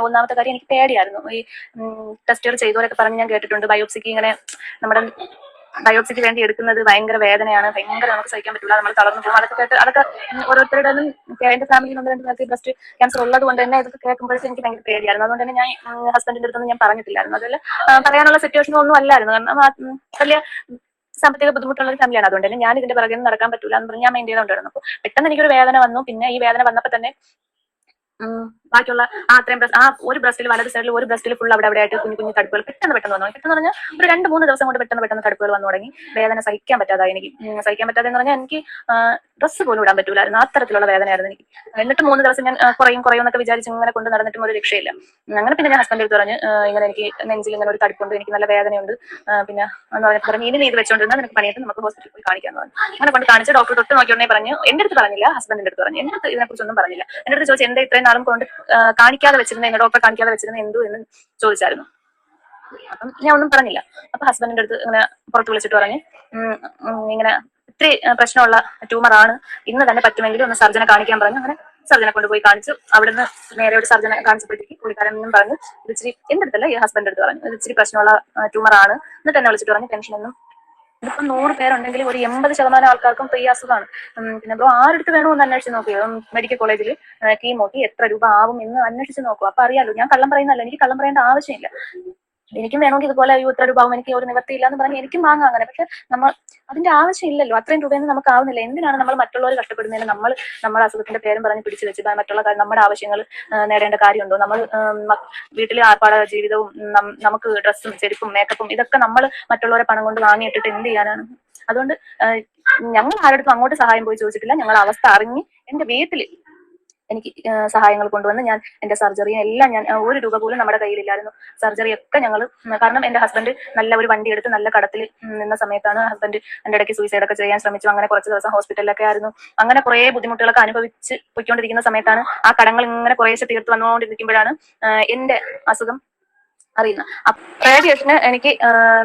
ഒന്നാമത്തെ കാര്യം എനിക്ക് പേടിയായിരുന്നു. ഈ ടെസ്റ്റുകൾ ചെയ്തവരൊക്കെ പറഞ്ഞ് ഞാൻ കേട്ടിട്ടുണ്ട്, ബയോപ്സിക്ക് ഇങ്ങനെ നമ്മുടെ ബയോപ്സിക്ക് വേണ്ടി എടുക്കുന്നത് ഭയങ്കര വേദനയാണ്, ഭയങ്കര നമുക്ക് സഹിക്കാൻ പറ്റില്ല, നമ്മൾ തളർന്നു പോകും. അതൊക്കെ ഓരോരുത്തരുടെ എന്റെ ഫാമിലിയിൽ 1-2 പേർക്ക് ബ്രസ്റ്റ് ക്യാൻസർ ഉള്ളത് കൊണ്ട് തന്നെ ഇതൊക്കെ കേൾക്കുമ്പോഴത്തേക്ക് എനിക്ക് ഭയങ്കര പേടിയായിരുന്നു. അതുകൊണ്ട് തന്നെ ഞാൻ ഹസ്ബൻഡിന്റെ അടുത്തൊന്നും ഞാൻ പറഞ്ഞിട്ടില്ലായിരുന്നു. അതിൽ പറയാനുള്ള സിറ്റുവേഷൻ ഒന്നും അല്ലായിരുന്നു. കാരണം വലിയ സാമ്പത്തിക ബുദ്ധിമുട്ടുള്ള ഒരു ഫാമിലിയാണ്. അതുകൊണ്ട് തന്നെ ഞാൻ ഇതിന്റെ പിറകെ നടക്കാൻ പറ്റില്ല എന്ന് പറഞ്ഞ് ഞാൻ മെയിൻ ചെയ്തുകൊണ്ടിരുന്നു. അപ്പോൾ പെട്ടെന്ന് എനിക്കൊരു വേദന വന്നു. പിന്നെ ഈ വേദന വന്നപ്പോൾ തന്നെ ബാക്കിയുള്ള ഒരു ബ്രസ്റ്റിൽ വലത് സൈഡിൽ ഒരു ബ്രസ്റ്റിൽ ഫുൾ അവിടെ ആയിട്ട് കുഞ്ഞു തടുപ്പുകൾ പെട്ടെന്ന് വന്നു. പെട്ടെന്ന് പറഞ്ഞാൽ ഒരു 2-3 ദിവസം കൊണ്ട് പെട്ടെന്ന് തടുപ്പുകൾ വന്നു തുടങ്ങി. വേദന സഹിക്കാൻ പറ്റാതെ എന്ന് പറഞ്ഞാൽ എനിക്ക് ഡ്രസ്സ് പോലും ഇടാൻ പറ്റൂലായിരുന്നു. അത്തരത്തിലുള്ള വേദനയായിരുന്നു എനിക്ക്. എന്നിട്ട് 3 ദിവസം ഞാൻ കുറയും എന്നൊക്കെ വിചാരിച്ച് ഇങ്ങനെ കൊണ്ട് നടന്നിട്ടും ഒരു രക്ഷയില്ല. അങ്ങനെ പിന്നെ ഞാൻ ഹസ്ബൻഡ് അടുത്ത് പറഞ്ഞ് ഇങ്ങനെ എനിക്ക് നെഞ്ചിൽ ഇങ്ങനെ ഒരു തടുപ്പുണ്ട്, എനിക്ക് നല്ല വേദനയുണ്ട്, പിന്നെ എന്ന് പറഞ്ഞിട്ട് ഇനി ഇത് വെച്ചോണ്ടിരുന്നാൽ നിനക്ക് പണിയിട്ട് നമുക്ക് ഹോസ്പിറ്റലിൽ പോയി കാണിക്കാന്ന് പറഞ്ഞു. അങ്ങനെ കൊണ്ട് കാണിച്ച് ഡോക്ടർ തൊട്ട് നോക്കിയോണ്ടേ പറഞ്ഞു. എന്റെ അടുത്ത് പറഞ്ഞില്ല, ഹസ്ബൻഡിന്റെ അടുത്ത് പറഞ്ഞു. എന്റെ അടുത്ത് ഇതിനെക്കുറിച്ചൊന്നും പറഞ്ഞില്ല. എന്റെ അടുത്ത് ചോദിച്ചു എന്താ ഇത്രയും നാളും കൊണ്ട് കാണിക്കാതെ വെച്ചിരുന്ന ഡോക്ടറെ കാണിക്കാതെ വെച്ചിരുന്ന എന്തു എന്ന് ചോദിച്ചായിരുന്നു. അപ്പം ഞാൻ ഒന്നും പറഞ്ഞില്ല. അപ്പൊ ഹസ്ബൻഡിന്റെ അടുത്ത് ഇങ്ങനെ പുറത്ത് വിളിച്ചിട്ട് പറഞ്ഞ് ഇങ്ങനെ ഇത്തിരി പ്രശ്നമുള്ള ട്യൂമറാണ്, ഇന്ന് തന്നെ പറ്റുമെങ്കിൽ ഒന്ന് സർജനെ കാണിക്കാൻ പറഞ്ഞു. അങ്ങനെ സർജനെ കൊണ്ടുപോയി കാണിച്ചു. അവിടുന്ന് നേരെ ഒരു സർജനെ കാണിച്ചപ്പോഴത്തേക്ക് പുള്ളിക്കാരൻ പറഞ്ഞു ഇത് ഇച്ചിരി എന്റെ അടുത്തല്ല ഈ ഹസ്ബൻഡിന്റെ അടുത്ത് പറഞ്ഞു ഇത് ഇച്ചിരി പ്രശ്നമുള്ള ട്യൂമറാണ്. എന്നിട്ട് എന്നെ വിളിച്ചിട്ട് പറഞ്ഞു ടെൻഷനൊന്നും, ഇതിപ്പോ 100 പേരുണ്ടെങ്കിൽ ഒരു 80% ആൾക്കാർക്കും ഈ അസുഖമാണ്. പിന്നെ ബ്രോ ആരെടുത്ത് വേണമെന്ന് അന്വേഷിച്ച് നോക്കിയോ, മെഡിക്കൽ കോളേജിൽ കീമോക്ക് എത്ര രൂപ ആവും എന്ന് അന്വേഷിച്ച് നോക്കൂ. അപ്പൊ അറിയാലോ. ഞാൻ കള്ളം പറയുന്നല്ല, എനിക്ക് കള്ളം പറയേണ്ട ആവശ്യമില്ല. എനിക്കും വേണമെങ്കിൽ ഇതുപോലെ ഇത്ര രൂപ ആവും, എനിക്ക് ഒരു നിവർത്തിയില്ല എന്ന് പറഞ്ഞ് എനിക്കും വാങ്ങാം അങ്ങനെ. പക്ഷെ നമ്മൾ അതിന്റെ ആവശ്യമില്ലല്ലോ. അത്രയും രൂപയൊന്നും നമുക്ക് ആവുന്നില്ല. എന്തിനാണ് നമ്മൾ മറ്റുള്ളവർ കഷ്ടപ്പെടുന്നതിന് നമ്മുടെ അസുഖത്തിന്റെ പേരും പറഞ്ഞ് പിടിച്ചു വെച്ച് മറ്റുള്ള നമ്മുടെ ആവശ്യങ്ങൾ നേടേണ്ട കാര്യമുണ്ടോ? നമ്മൾ വീട്ടിലെ ആർപ്പാട ജീവിതവും നമുക്ക് ഡ്രസ്സും ചെരുപ്പും മേക്കപ്പും ഇതൊക്കെ നമ്മൾ മറ്റുള്ളവരെ പണം കൊണ്ട് വാങ്ങിയിട്ടിട്ട് എന്ത് ചെയ്യാനാണ്? അതുകൊണ്ട് ഞങ്ങൾ ആരുടെ അങ്ങോട്ട് സഹായം പോയി ചോദിച്ചിട്ടില്ല. ഞങ്ങൾ അവസ്ഥ അറിഞ്ഞ് എന്റെ വീട്ടിൽ എനിക്ക് സഹായങ്ങൾ കൊണ്ടുവന്ന് ഞാൻ എന്റെ സർജറിയും എല്ലാം ഞാൻ 1 രൂപ പോലും നമ്മുടെ കയ്യിലില്ലായിരുന്നു. സർജറി ഒക്കെ ഞങ്ങൾ കാരണം എന്റെ ഹസ്ബൻഡ് നല്ല ഒരു വണ്ടി എടുത്ത് നല്ല കടത്തിൽ നിന്ന സമയത്താണ് ഹസ്ബൻഡ് എന്റെ ഇടയ്ക്ക് സൂയിസൈഡ് ഒക്കെ ചെയ്യാൻ ശ്രമിച്ചു. അങ്ങനെ കുറച്ച് ദിവസം ഹോസ്പിറ്റലിലൊക്കെ ആയിരുന്നു. അങ്ങനെ കുറെ ബുദ്ധിമുട്ടുകളൊക്കെ അനുഭവിച്ച് പോയിക്കൊണ്ടിരിക്കുന്ന സമയത്താണ് ആ കടങ്ങൾ ഇങ്ങനെ കുറേശ്ശെ തീർത്ത് വന്നുകൊണ്ടിരിക്കുമ്പോഴാണ് എന്റെ അസുഖം അറിയുന്നത്. റേഡിയേഷന് എനിക്ക്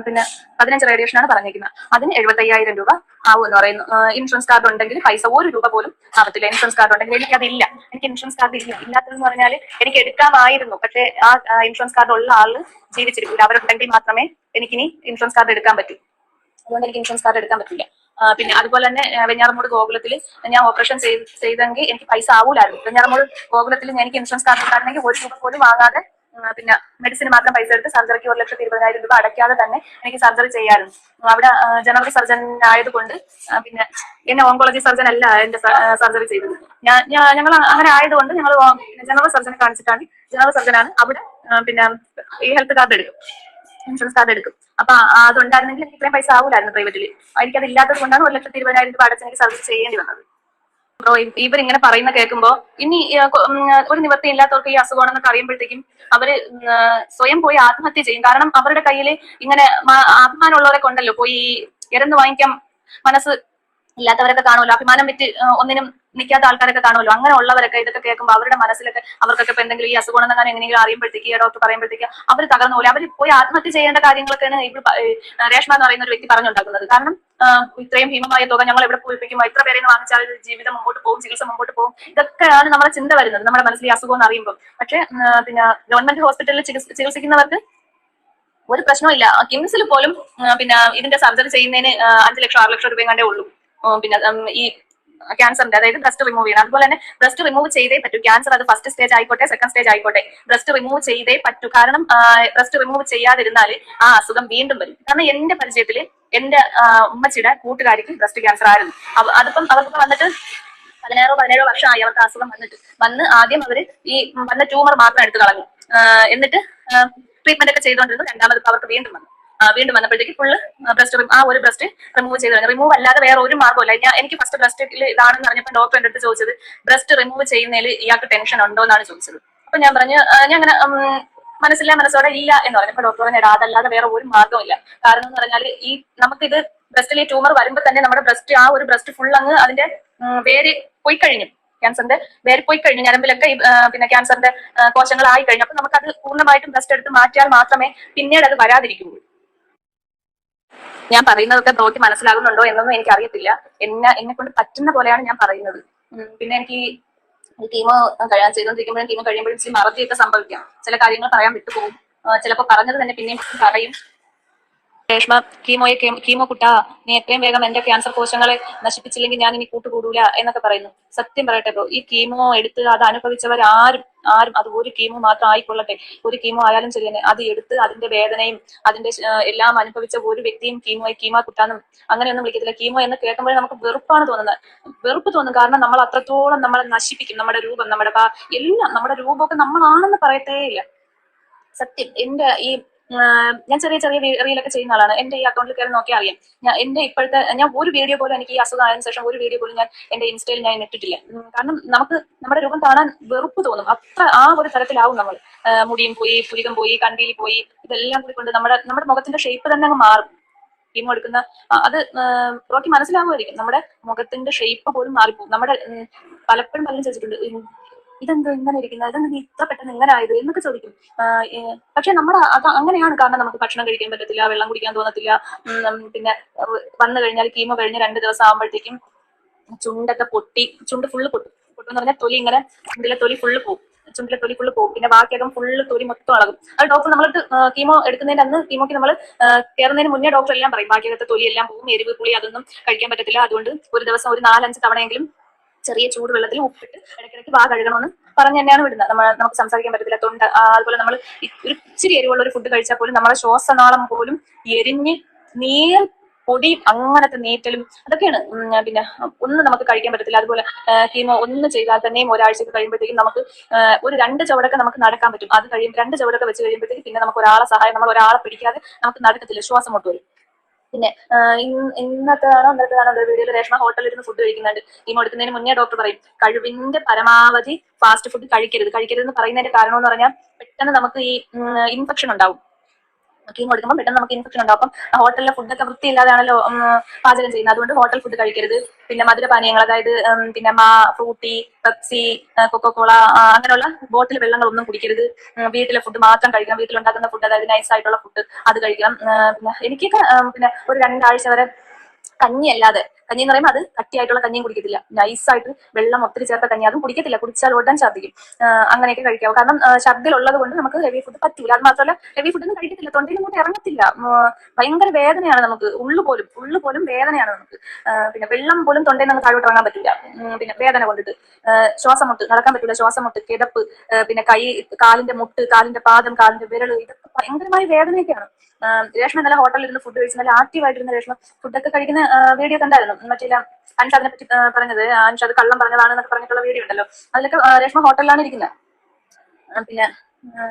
പിന്നെ 15 റേഡിയേഷനാണ് പറഞ്ഞിരിക്കുന്നത്. അതിന് 75,000 രൂപ ആവും എന്ന് പറയുന്നു. ഇൻഷുറൻസ് കാർഡ് ഉണ്ടെങ്കിൽ പൈസ 1 രൂപ പോലും ആവത്തില്ല. ഇൻഷുറൻസ് കാർഡ് ഉണ്ടെങ്കിൽ എനിക്കതില്ല. എനിക്ക് ഇൻഷുറൻസ് കാർഡ് ഇല്ലാത്തതെന്ന് പറഞ്ഞാൽ എനിക്ക് എടുക്കാമായിരുന്നു. പക്ഷേ ആ ഇൻഷുറൻസ് കാർഡ് ഉള്ള ആള് ജീവിച്ചിരിക്കില്ല. അവരുണ്ടെങ്കിൽ മാത്രമേ എനിക്കിനി ഇൻഷുറൻസ് കാർഡ് എടുക്കാൻ പറ്റൂ. അതുകൊണ്ട് എനിക്ക് ഇൻഷുറൻസ് കാർഡ് എടുക്കാൻ പറ്റില്ല. പിന്നെ അതുപോലെ തന്നെ വെഞ്ഞാറമൂട് ഗോകുലത്തിൽ ഞാൻ ഓപ്പറേഷൻ ചെയ്തെങ്കിൽ എനിക്ക് പൈസ ആവൂലായിരുന്നു. വെഞ്ഞാറമൂട് ഗോകുലത്തിൽ എനിക്ക് ഇൻഷുറൻസ് കാർഡ് ഉണ്ടായിരുന്നെങ്കിൽ 1 രൂപ പോലും വാങ്ങാതെ പിന്നെ മെഡിസിന് മാത്രം പൈസ എടുത്ത് സർജറിക്ക് 1,20,000 രൂപ അടയ്ക്കാതെ തന്നെ എനിക്ക് സർജറി ചെയ്യായിരുന്നു. അവിടെ ജനറൽ സർജൻ ആയതുകൊണ്ട് പിന്നെ എന്നെ ഓങ്കോളജി സർജൻ അല്ല എന്റെ സർജറി ചെയ്തത്. ഞങ്ങൾ അങ്ങനെ ആയതുകൊണ്ട് ഞങ്ങൾ ജനറൽ സർജനെ കാണിച്ചിട്ടാണ്. ജനറൽ സർജനാണ് അവിടെ പിന്നെ ഈ ഹെൽത്ത് കാർഡ് എടുക്കും, ഇൻഷുറൻസ് കാർഡ് എടുക്കും. അപ്പൊ അതുണ്ടായിരുന്നെങ്കിൽ എനിക്ക് ഇത്രയും പൈസ ആവൂലായിരുന്നു പ്രൈവറ്റില്. എനിക്കത് ഇല്ലാത്തത് കൊണ്ടാണ് 1,20,000 രൂപ അടച്ച് എനിക്ക് സർജറി ചെയ്യേണ്ടി വന്നത്. ഇവരിങ്ങനെ പറയുന്ന കേൾക്കുമ്പോ ഇനി ഒരു നിവൃത്തി ഇല്ലാത്തവർക്ക് ഈ അസുഖമാണെന്നൊക്കെ അറിയുമ്പോഴത്തേക്കും അവര് സ്വയം പോയി ആത്മഹത്യ ചെയ്യും. കാരണം അവരുടെ കയ്യിൽ ഇങ്ങനെ അഭിമാനമുള്ളവരെ കൊണ്ടല്ലോ പോയി ഇരന്ന് വാങ്ങിക്കാൻ മനസ്സ് ഇല്ലാത്തവരൊക്കെ കാണുമല്ലോ. അഭിമാനം വിറ്റ് ഒന്നിനും നിൽക്കാത്ത ആൾക്കാരൊക്കെ കാണുമല്ലോ. അങ്ങനെ ഉള്ളവരൊക്കെ ഇതൊക്കെ കേൾക്കുമ്പോൾ അവരുടെ മനസ്സിലൊക്കെ അവർക്കൊക്കെ ഇപ്പൊ എന്തെങ്കിലും ഈ അസുഖം എന്നെങ്ങനെ എങ്ങനെയെങ്കിലും അറിയുമ്പോഴത്തേക്ക് ഡോക്ടർ പറയുമ്പോഴത്തേക്ക് അവർ തകർന്നു പോലെ അവർ പോയി ആത്മഹത്യ ചെയ്യേണ്ട കാര്യങ്ങളൊക്കെയാണ് ഇവിടെ രേഷ്മ എന്ന് പറയുന്ന ഒരു വ്യക്തി പറഞ്ഞുണ്ടാക്കുന്നത്. കാരണം ഇത്രയും ഭീമമായ തുക ഞങ്ങൾ എവിടെ പോയിപ്പിക്കും, എത്ര പേരെ വാങ്ങിച്ചാൽ ജീവിതം മുമ്പോട്ട് പോകും, ചികിത്സ മുമ്പോട്ട് പോകും, ഇതൊക്കെയാണ് നമ്മുടെ ചിന്ത വരുന്നത് നമ്മുടെ മനസ്സിൽ ഈ അസുഖം എന്ന് അറിയുമ്പോൾ. പക്ഷെ പിന്നെ ഗവൺമെന്റ് ഹോസ്പിറ്റലിൽ ചികിത്സിക്കുന്നവർക്ക് ഒരു പ്രശ്നവും ഇല്ല. കിംസിൽ പോലും പിന്നെ ഇതിന്റെ സർജറി ചെയ്യുന്നതിന് 5 ലക്ഷം 6 ലക്ഷം രൂപയും കണ്ടേ ഉള്ളൂ. പിന്നെ ഈ ക്യാൻസറിന്റെ അതായത് ബ്രസ്റ്റ് റിമൂവ് ചെയ്യണം. അതുപോലെ തന്നെ ബ്രസ്റ്റ് റിമൂവ് ചെയ്തേ പറ്റൂ. ക്യാൻസർ അത് ഫസ്റ്റ് സ്റ്റേജ് ആയിക്കോട്ടെ സെക്കൻഡ് സ്റ്റേജ് ആയിക്കോട്ടെ ബ്രസ്റ്റ് റിമൂവ് ചെയ്തേ പറ്റൂ. കാരണം ബ്രസ്റ്റ് റിമൂവ് ചെയ്യാതിരുന്നാൽ ആ അസുഖം വീണ്ടും വരും. കാരണം എന്റെ പരിചയത്തിൽ എന്റെ ഉമ്മച്ചിയുടെ കൂട്ടുകാരിക്ക് ബ്രസ്റ്റ് ക്യാൻസർ ആയിരുന്നു. അതിപ്പം അവർക്കൊക്കെ വന്നിട്ട് 16-17 വർഷമായി അവർക്ക് അസുഖം വന്ന് ആദ്യം അവര് ഈ വന്ന ട്യൂമർ മാത്രം എടുത്തു കളഞ്ഞു. എന്നിട്ട് ട്രീറ്റ്മെന്റ് ഒക്കെ ചെയ്തുകൊണ്ടിരുന്നു. രണ്ടാമത് അവർക്ക് വീണ്ടും വന്നു. വീണ്ടും വന്നപ്പോഴത്തേക്ക് ഫുള്ള് ബ്രസ്റ്റ് ആ ഒരു ബ്രസ്റ്റ് റിമൂവ് ചെയ്ത് കഴിഞ്ഞു. റിമൂവ് അല്ലാതെ വേറെ ഒരു മാർഗ്ഗമില്ല. എനിക്ക് ഫസ്റ്റ് ബ്രസ്റ്റിൽ ഇതാണെന്ന് പറഞ്ഞപ്പോൾ ഡോക്ടർ എൻ്റെ അടുത്ത് ചോദിച്ചത് ബ്രസ്റ്റ് റിമൂവ് ചെയ്യുന്നതിൽ ഇയാൾക്ക് ടെൻഷൻ ഉണ്ടോ എന്നാണ് ചോദിച്ചത്. അപ്പൊ ഞാൻ പറഞ്ഞു ഞാൻ അങ്ങനെ മനസ്സോടെ ഇല്ല എന്ന് പറഞ്ഞു. അപ്പൊ ഡോക്ടർ പറഞ്ഞു അതല്ലാതെ വേറെ ഒരു മാർഗ്ഗമില്ല. കാരണം എന്ന് പറഞ്ഞാൽ ഈ നമുക്കിത് ബ്രസ്റ്റിലെ ട്യൂമർ വരുമ്പോൾ തന്നെ നമ്മുടെ ബ്രസ്റ്റ് ആ ഒരു ബ്രസ്റ്റ് ഫുൾ അങ്ങ് അതിന്റെ വേര് പോയി കഴിഞ്ഞു. ക്യാൻസറിന്റെ വേര് പോയി കഴിഞ്ഞു. ഞരമ്പിലൊക്കെ പിന്നെ ക്യാൻസറിന്റെ കോശങ്ങളായി കഴിഞ്ഞു. അപ്പൊ നമുക്കത് പൂർണ്ണമായിട്ടും ബ്രസ്റ്റ് എടുത്ത് മാറ്റിയാൽ മാത്രമേ പിന്നീട് അത് വരാതിരിക്കുകയുള്ളൂ. ഞാൻ പറയുന്നതൊക്കെ ബ്രോയ്ക്ക് മനസ്സിലാകുന്നുണ്ടോ എന്നൊന്നും എനിക്ക് അറിയത്തില്ല. എന്നെ കൊണ്ട് പറ്റുന്ന പോലെയാണ് ഞാൻ പറയുന്നത്. പിന്നെ എനിക്ക് കീമോ ചെയ്തുകൊണ്ടിരിക്കുമ്പോഴും കീമോ കഴിയുമ്പോഴും ഇച്ചിരി മറതിയൊക്കെ സംഭവിക്കാം. ചില കാര്യങ്ങൾ പറയാൻ വിട്ടുപോകും. ചിലപ്പോൾ പറഞ്ഞത് തന്നെ പിന്നെയും പറയും. രേഷ്മ കീമോ കുട്ടാ, നീ എത്രയും വേഗം എന്റെ ക്യാൻസർ കോശങ്ങളെ നശിപ്പിച്ചില്ലെങ്കിൽ ഞാൻ ഇനി കൂട്ടുകൂടൂല എന്നൊക്കെ പറയുന്നു. സത്യം പറയട്ടെ ബ്രോ, ഈ കീമോ എടുത്ത് അത് അനുഭവിച്ചവർ ആരും അത് ഒരു കീമോ മാത്രം ആയിക്കൊള്ളട്ടെ, ഒരു കീമോ ആയാലും ശരി തന്നെ, അത് എടുത്ത് അതിന്റെ വേദനയും അതിന്റെ എല്ലാം അനുഭവിച്ച ഒരു വ്യക്തിയും കീമോ കുട്ടാന്നും അങ്ങനെയൊന്നും വിളിക്കത്തില്ല. കീമോ എന്ന് കേൾക്കുമ്പോഴേ നമുക്ക് വെറുപ്പാണ് തോന്നുന്നത്. വെറുപ്പ് തോന്നും. കാരണം നമ്മൾ അത്രത്തോളം നമ്മളെ നശിപ്പിക്കും. നമ്മുടെ രൂപം, നമ്മുടെ എല്ലാം, നമ്മുടെ രൂപമൊക്കെ നമ്മളാണെന്ന് പറയത്തേ ഇല്ല. സത്യം. എന്റെ ഈ ഞാൻ ചെറിയ റീലൊക്കെ ചെയ്യുന്ന ആളാണ്. എന്റെ ഈ അക്കൗണ്ടിൽ കയറി നോക്കിയാൽ അറിയാം. എന്റെ ഇപ്പോഴത്തെ ഞാൻ ഒരു വീഡിയോ പോലും, എനിക്ക് ഈ അസുഖം ആയതിനു ശേഷം ഒരു വീഡിയോ പോലും ഞാൻ എന്റെ ഇൻസ്റ്റയിൽ ഞാൻ ഇട്ടിട്ടില്ല. കാരണം നമുക്ക് നമ്മുടെ രൂപം കാണാൻ വെറുപ്പ് തോന്നും. അത്ര ആ ഒരു തരത്തിലാവും നമ്മൾ. മുടിയും പോയി, പുരികം പോയി, കണ്ടിയിൽ പോയി, ഇതെല്ലാം കൂടി കൊണ്ട് നമ്മുടെ മുഖത്തിന്റെ ഷേപ്പ് തന്നെ അങ്ങ് മാറും. കീമോ എടുക്കുന്ന അത് ബ്രോയ്ക്ക് മനസ്സിലാവുമായിരിക്കും. നമ്മുടെ മുഖത്തിന്റെ ഷേപ്പ് പോലും മാറിപ്പോകും. നമ്മുടെ പലപ്പോഴും ചോദിച്ചിട്ടുണ്ട്, ഇതെന്തോ ഇങ്ങനെ ഇരിക്കുന്നത്, ഇതെന്ത് നീ ഇത്ര പെട്ടെന്ന് ഇങ്ങനെ ആയത് എന്നൊക്കെ ചോദിക്കും. പക്ഷെ നമ്മുടെ അത് അങ്ങനെയാണ്. കാരണം നമുക്ക് ഭക്ഷണം കഴിക്കാൻ പറ്റത്തില്ല, വെള്ളം കുടിക്കാൻ തോന്നത്തില്ല. പിന്നെ വന്നു കഴിഞ്ഞാൽ കീമോ കഴിഞ്ഞ് 2 ദിവസം ആകുമ്പോഴത്തേക്കും ചുണ്ടൊക്കെ പൊട്ടി, ചുണ്ട് ഫുള്ള് പൊട്ടെന്ന് പറഞ്ഞാൽ തൊലി ഇങ്ങനെ, ചുണ്ടിലെ തൊലി ഫുള്ള് പോകും. ചുണ്ടിലെ തൊലി ഫുള്ള് പോകും. പിന്നെ ബാക്കിയകം ഫുള്ള് തൊലി മൊത്തം അളകും. അത് ഡോക്ടർ നമ്മൾക്ക് കീമോ എടുക്കുന്നതിന്റെ അന്ന്, കീമോക്ക് നമ്മൾ കയറുന്നതിന് മുന്നേ ഡോക്ടർ എല്ലാം പറയും, ബാക്കിയകത്തെ തൊലി എല്ലാം പോകും, എരിവ് പുളി അതൊന്നും കഴിക്കാൻ പറ്റത്തില്ല. അതുകൊണ്ട് ഒരു ദിവസം ഒരു 4-5 തവണയെങ്കിലും ചെറിയ ചൂടുവെള്ളത്തിൽ ഉപ്പിട്ട് ഇടയ്ക്കിടയ്ക്ക് വാ കഴുകണമെന്ന് പറഞ്ഞ് തന്നെയാണ് വിടുന്നത്. നമുക്ക് സംസാരിക്കാൻ പറ്റത്തില്ല, തൊണ്ട. അതുപോലെ നമ്മൾ ഒരു ഇച്ചിരി എരിവുള്ള ഒരു ഫുഡ് കഴിച്ചാൽ പോലും നമ്മുടെ ശ്വാസനാളം പോലും എരിഞ്ഞ് നീർ പൊടി, അങ്ങനത്തെ നീറ്റലും അതൊക്കെയാണ്. പിന്നെ ഒന്നും നമുക്ക് കഴിക്കാൻ പറ്റത്തില്ല. അതുപോലെ കീമോ ഒന്ന് ചെയ്താൽ തന്നെയും ഒരാഴ്ചക്ക് കഴിയുമ്പോഴത്തേക്കും നമുക്ക് ഒരു 2 ചുവടൊക്കെ നമുക്ക് നടക്കാൻ പറ്റും. അത് കഴിയും 2 ചുവടൊക്കെ വെച്ച് കഴിയുമ്പോഴത്തേക്കും പിന്നെ നമുക്ക് ഒരാളെ സഹായം, നമ്മൾ ഒരാളെ പിടിക്കാതെ നമുക്ക് നടക്കത്തില്ല, ശ്വാസം മുട്ട് വരും. പിന്നെ ഇന്നത്തേതാണോ ഒരു വീഡിയോയിൽ രേഷ്മ ഹോട്ടലിൽ ഇരുന്ന് ഫുഡ് കഴിക്കുന്നുണ്ട്. കീമോ എടുക്കുന്നതിന് മുന്നേ ഡോക്ടർ പറയും കഴിവിന്റെ പരമാവധി ഫാസ്റ്റ് ഫുഡ് കഴിക്കരുതെന്ന് പറയുന്നതിന്റെ കാരണം എന്ന് പറഞ്ഞാൽ പെട്ടെന്ന് നമുക്ക് ഈ ഇൻഫെക്ഷൻ ഉണ്ടാവും. കീമോ എടുക്കുമ്പോൾ പെട്ടെന്ന് നമുക്ക് ഇൻഫെക്ഷൻ ഉണ്ടാവും. അപ്പം ഹോട്ടലിലെ ഫുഡൊക്കെ വൃത്തിയില്ലാതാണല്ലോ പാചകം ചെയ്യുന്നത്. അതുകൊണ്ട് ഹോട്ടൽ ഫുഡ് കഴിക്കരുത്. പിന്നെ മധുരപാനീയങ്ങൾ, അതായത് പിന്നെ ഫ്രൂട്ടി, പെപ്സി, കൊക്കോകോള, അങ്ങനെയുള്ള ബോട്ടിൽ വെള്ളങ്ങളൊന്നും കുടിക്കരുത്. വീട്ടിലെ ഫുഡ് മാത്രം കഴിക്കണം. വീട്ടിലുണ്ടാക്കുന്ന ഫുഡ്, അതായത് നൈസ് ആയിട്ടുള്ള ഫുഡ് അത് കഴിക്കണം. പിന്നെ എനിക്കൊക്കെ പിന്നെ ഒരു 2 ആഴ്ച വരെ കഞ്ഞി അല്ലാതെ, കഞ്ഞി എന്ന് പറയുമ്പോൾ അത് കട്ടിയായിട്ടുള്ള കഞ്ഞിയും കുടിക്കത്തില്ല, നൈസായിട്ട് വെള്ളം ഒത്തിരി ചേർത്ത കഞ്ഞി അതും കുടിക്കത്തില്ല. കുടിച്ചാൽ ഉടൻ ഛർദ്ദിക്കും. അങ്ങനെയൊക്കെ കഴിക്കാവും. കാരണം ഛർദ്ദിലുള്ളത് കൊണ്ട് നമുക്ക് ഹെവി ഫുഡ് പറ്റൂല. അത് മാത്രമല്ല ഹെവി ഫുഡൊന്നും കഴിക്കത്തില്ല, തൊണ്ടയിൽ ഇങ്ങോട്ട് ഇറങ്ങത്തില്ല. ഭയങ്കര വേദനയാണ് നമുക്ക്. ഉള്ളു പോലും വേദനയാണ് നമുക്ക്. പിന്നെ വെള്ളം പോലും തൊണ്ടയിൽ നിന്ന് താഴോട്ട് ഇറങ്ങാൻ പറ്റില്ല. പിന്നെ വേദന കൊണ്ടിട്ട് ശ്വാസം മുട്ട്, നടക്കാൻ പറ്റില്ല, ശ്വാസം മുട്ട്, കിതപ്പ്, പിന്നെ കാലിന്റെ മുട്ട്, കാലിന്റെ പാദം, കാലിന്റെ വിരൽ, ഇതൊക്കെ ഭയങ്കരമായ വേദനയൊക്കെയാണ്. രേഷ്മ ഇന്നലെ ഹോട്ടലിൽ ഇരുന്ന് ഫുഡ് കഴിച്ച് നല്ല ആക്റ്റീവായിട്ടിരുന്ന രേഷ്മ ഫുഡൊക്കെ കഴിക്കുന്ന വീഡിയോ കണ്ടായിരുന്നു. മറ്റേ അൻഷാദിനെ പറ്റി പറഞ്ഞത്, അൻഷാദ് കള്ളം പറഞ്ഞതാണ് എന്നൊക്കെ പറഞ്ഞിട്ടുള്ള വീഡിയോ ഉണ്ടല്ലോ, അതിലൊക്കെ രേഷ്മ ഹോട്ടലിലാണ് ഇരിക്കുന്നത്. പിന്നെ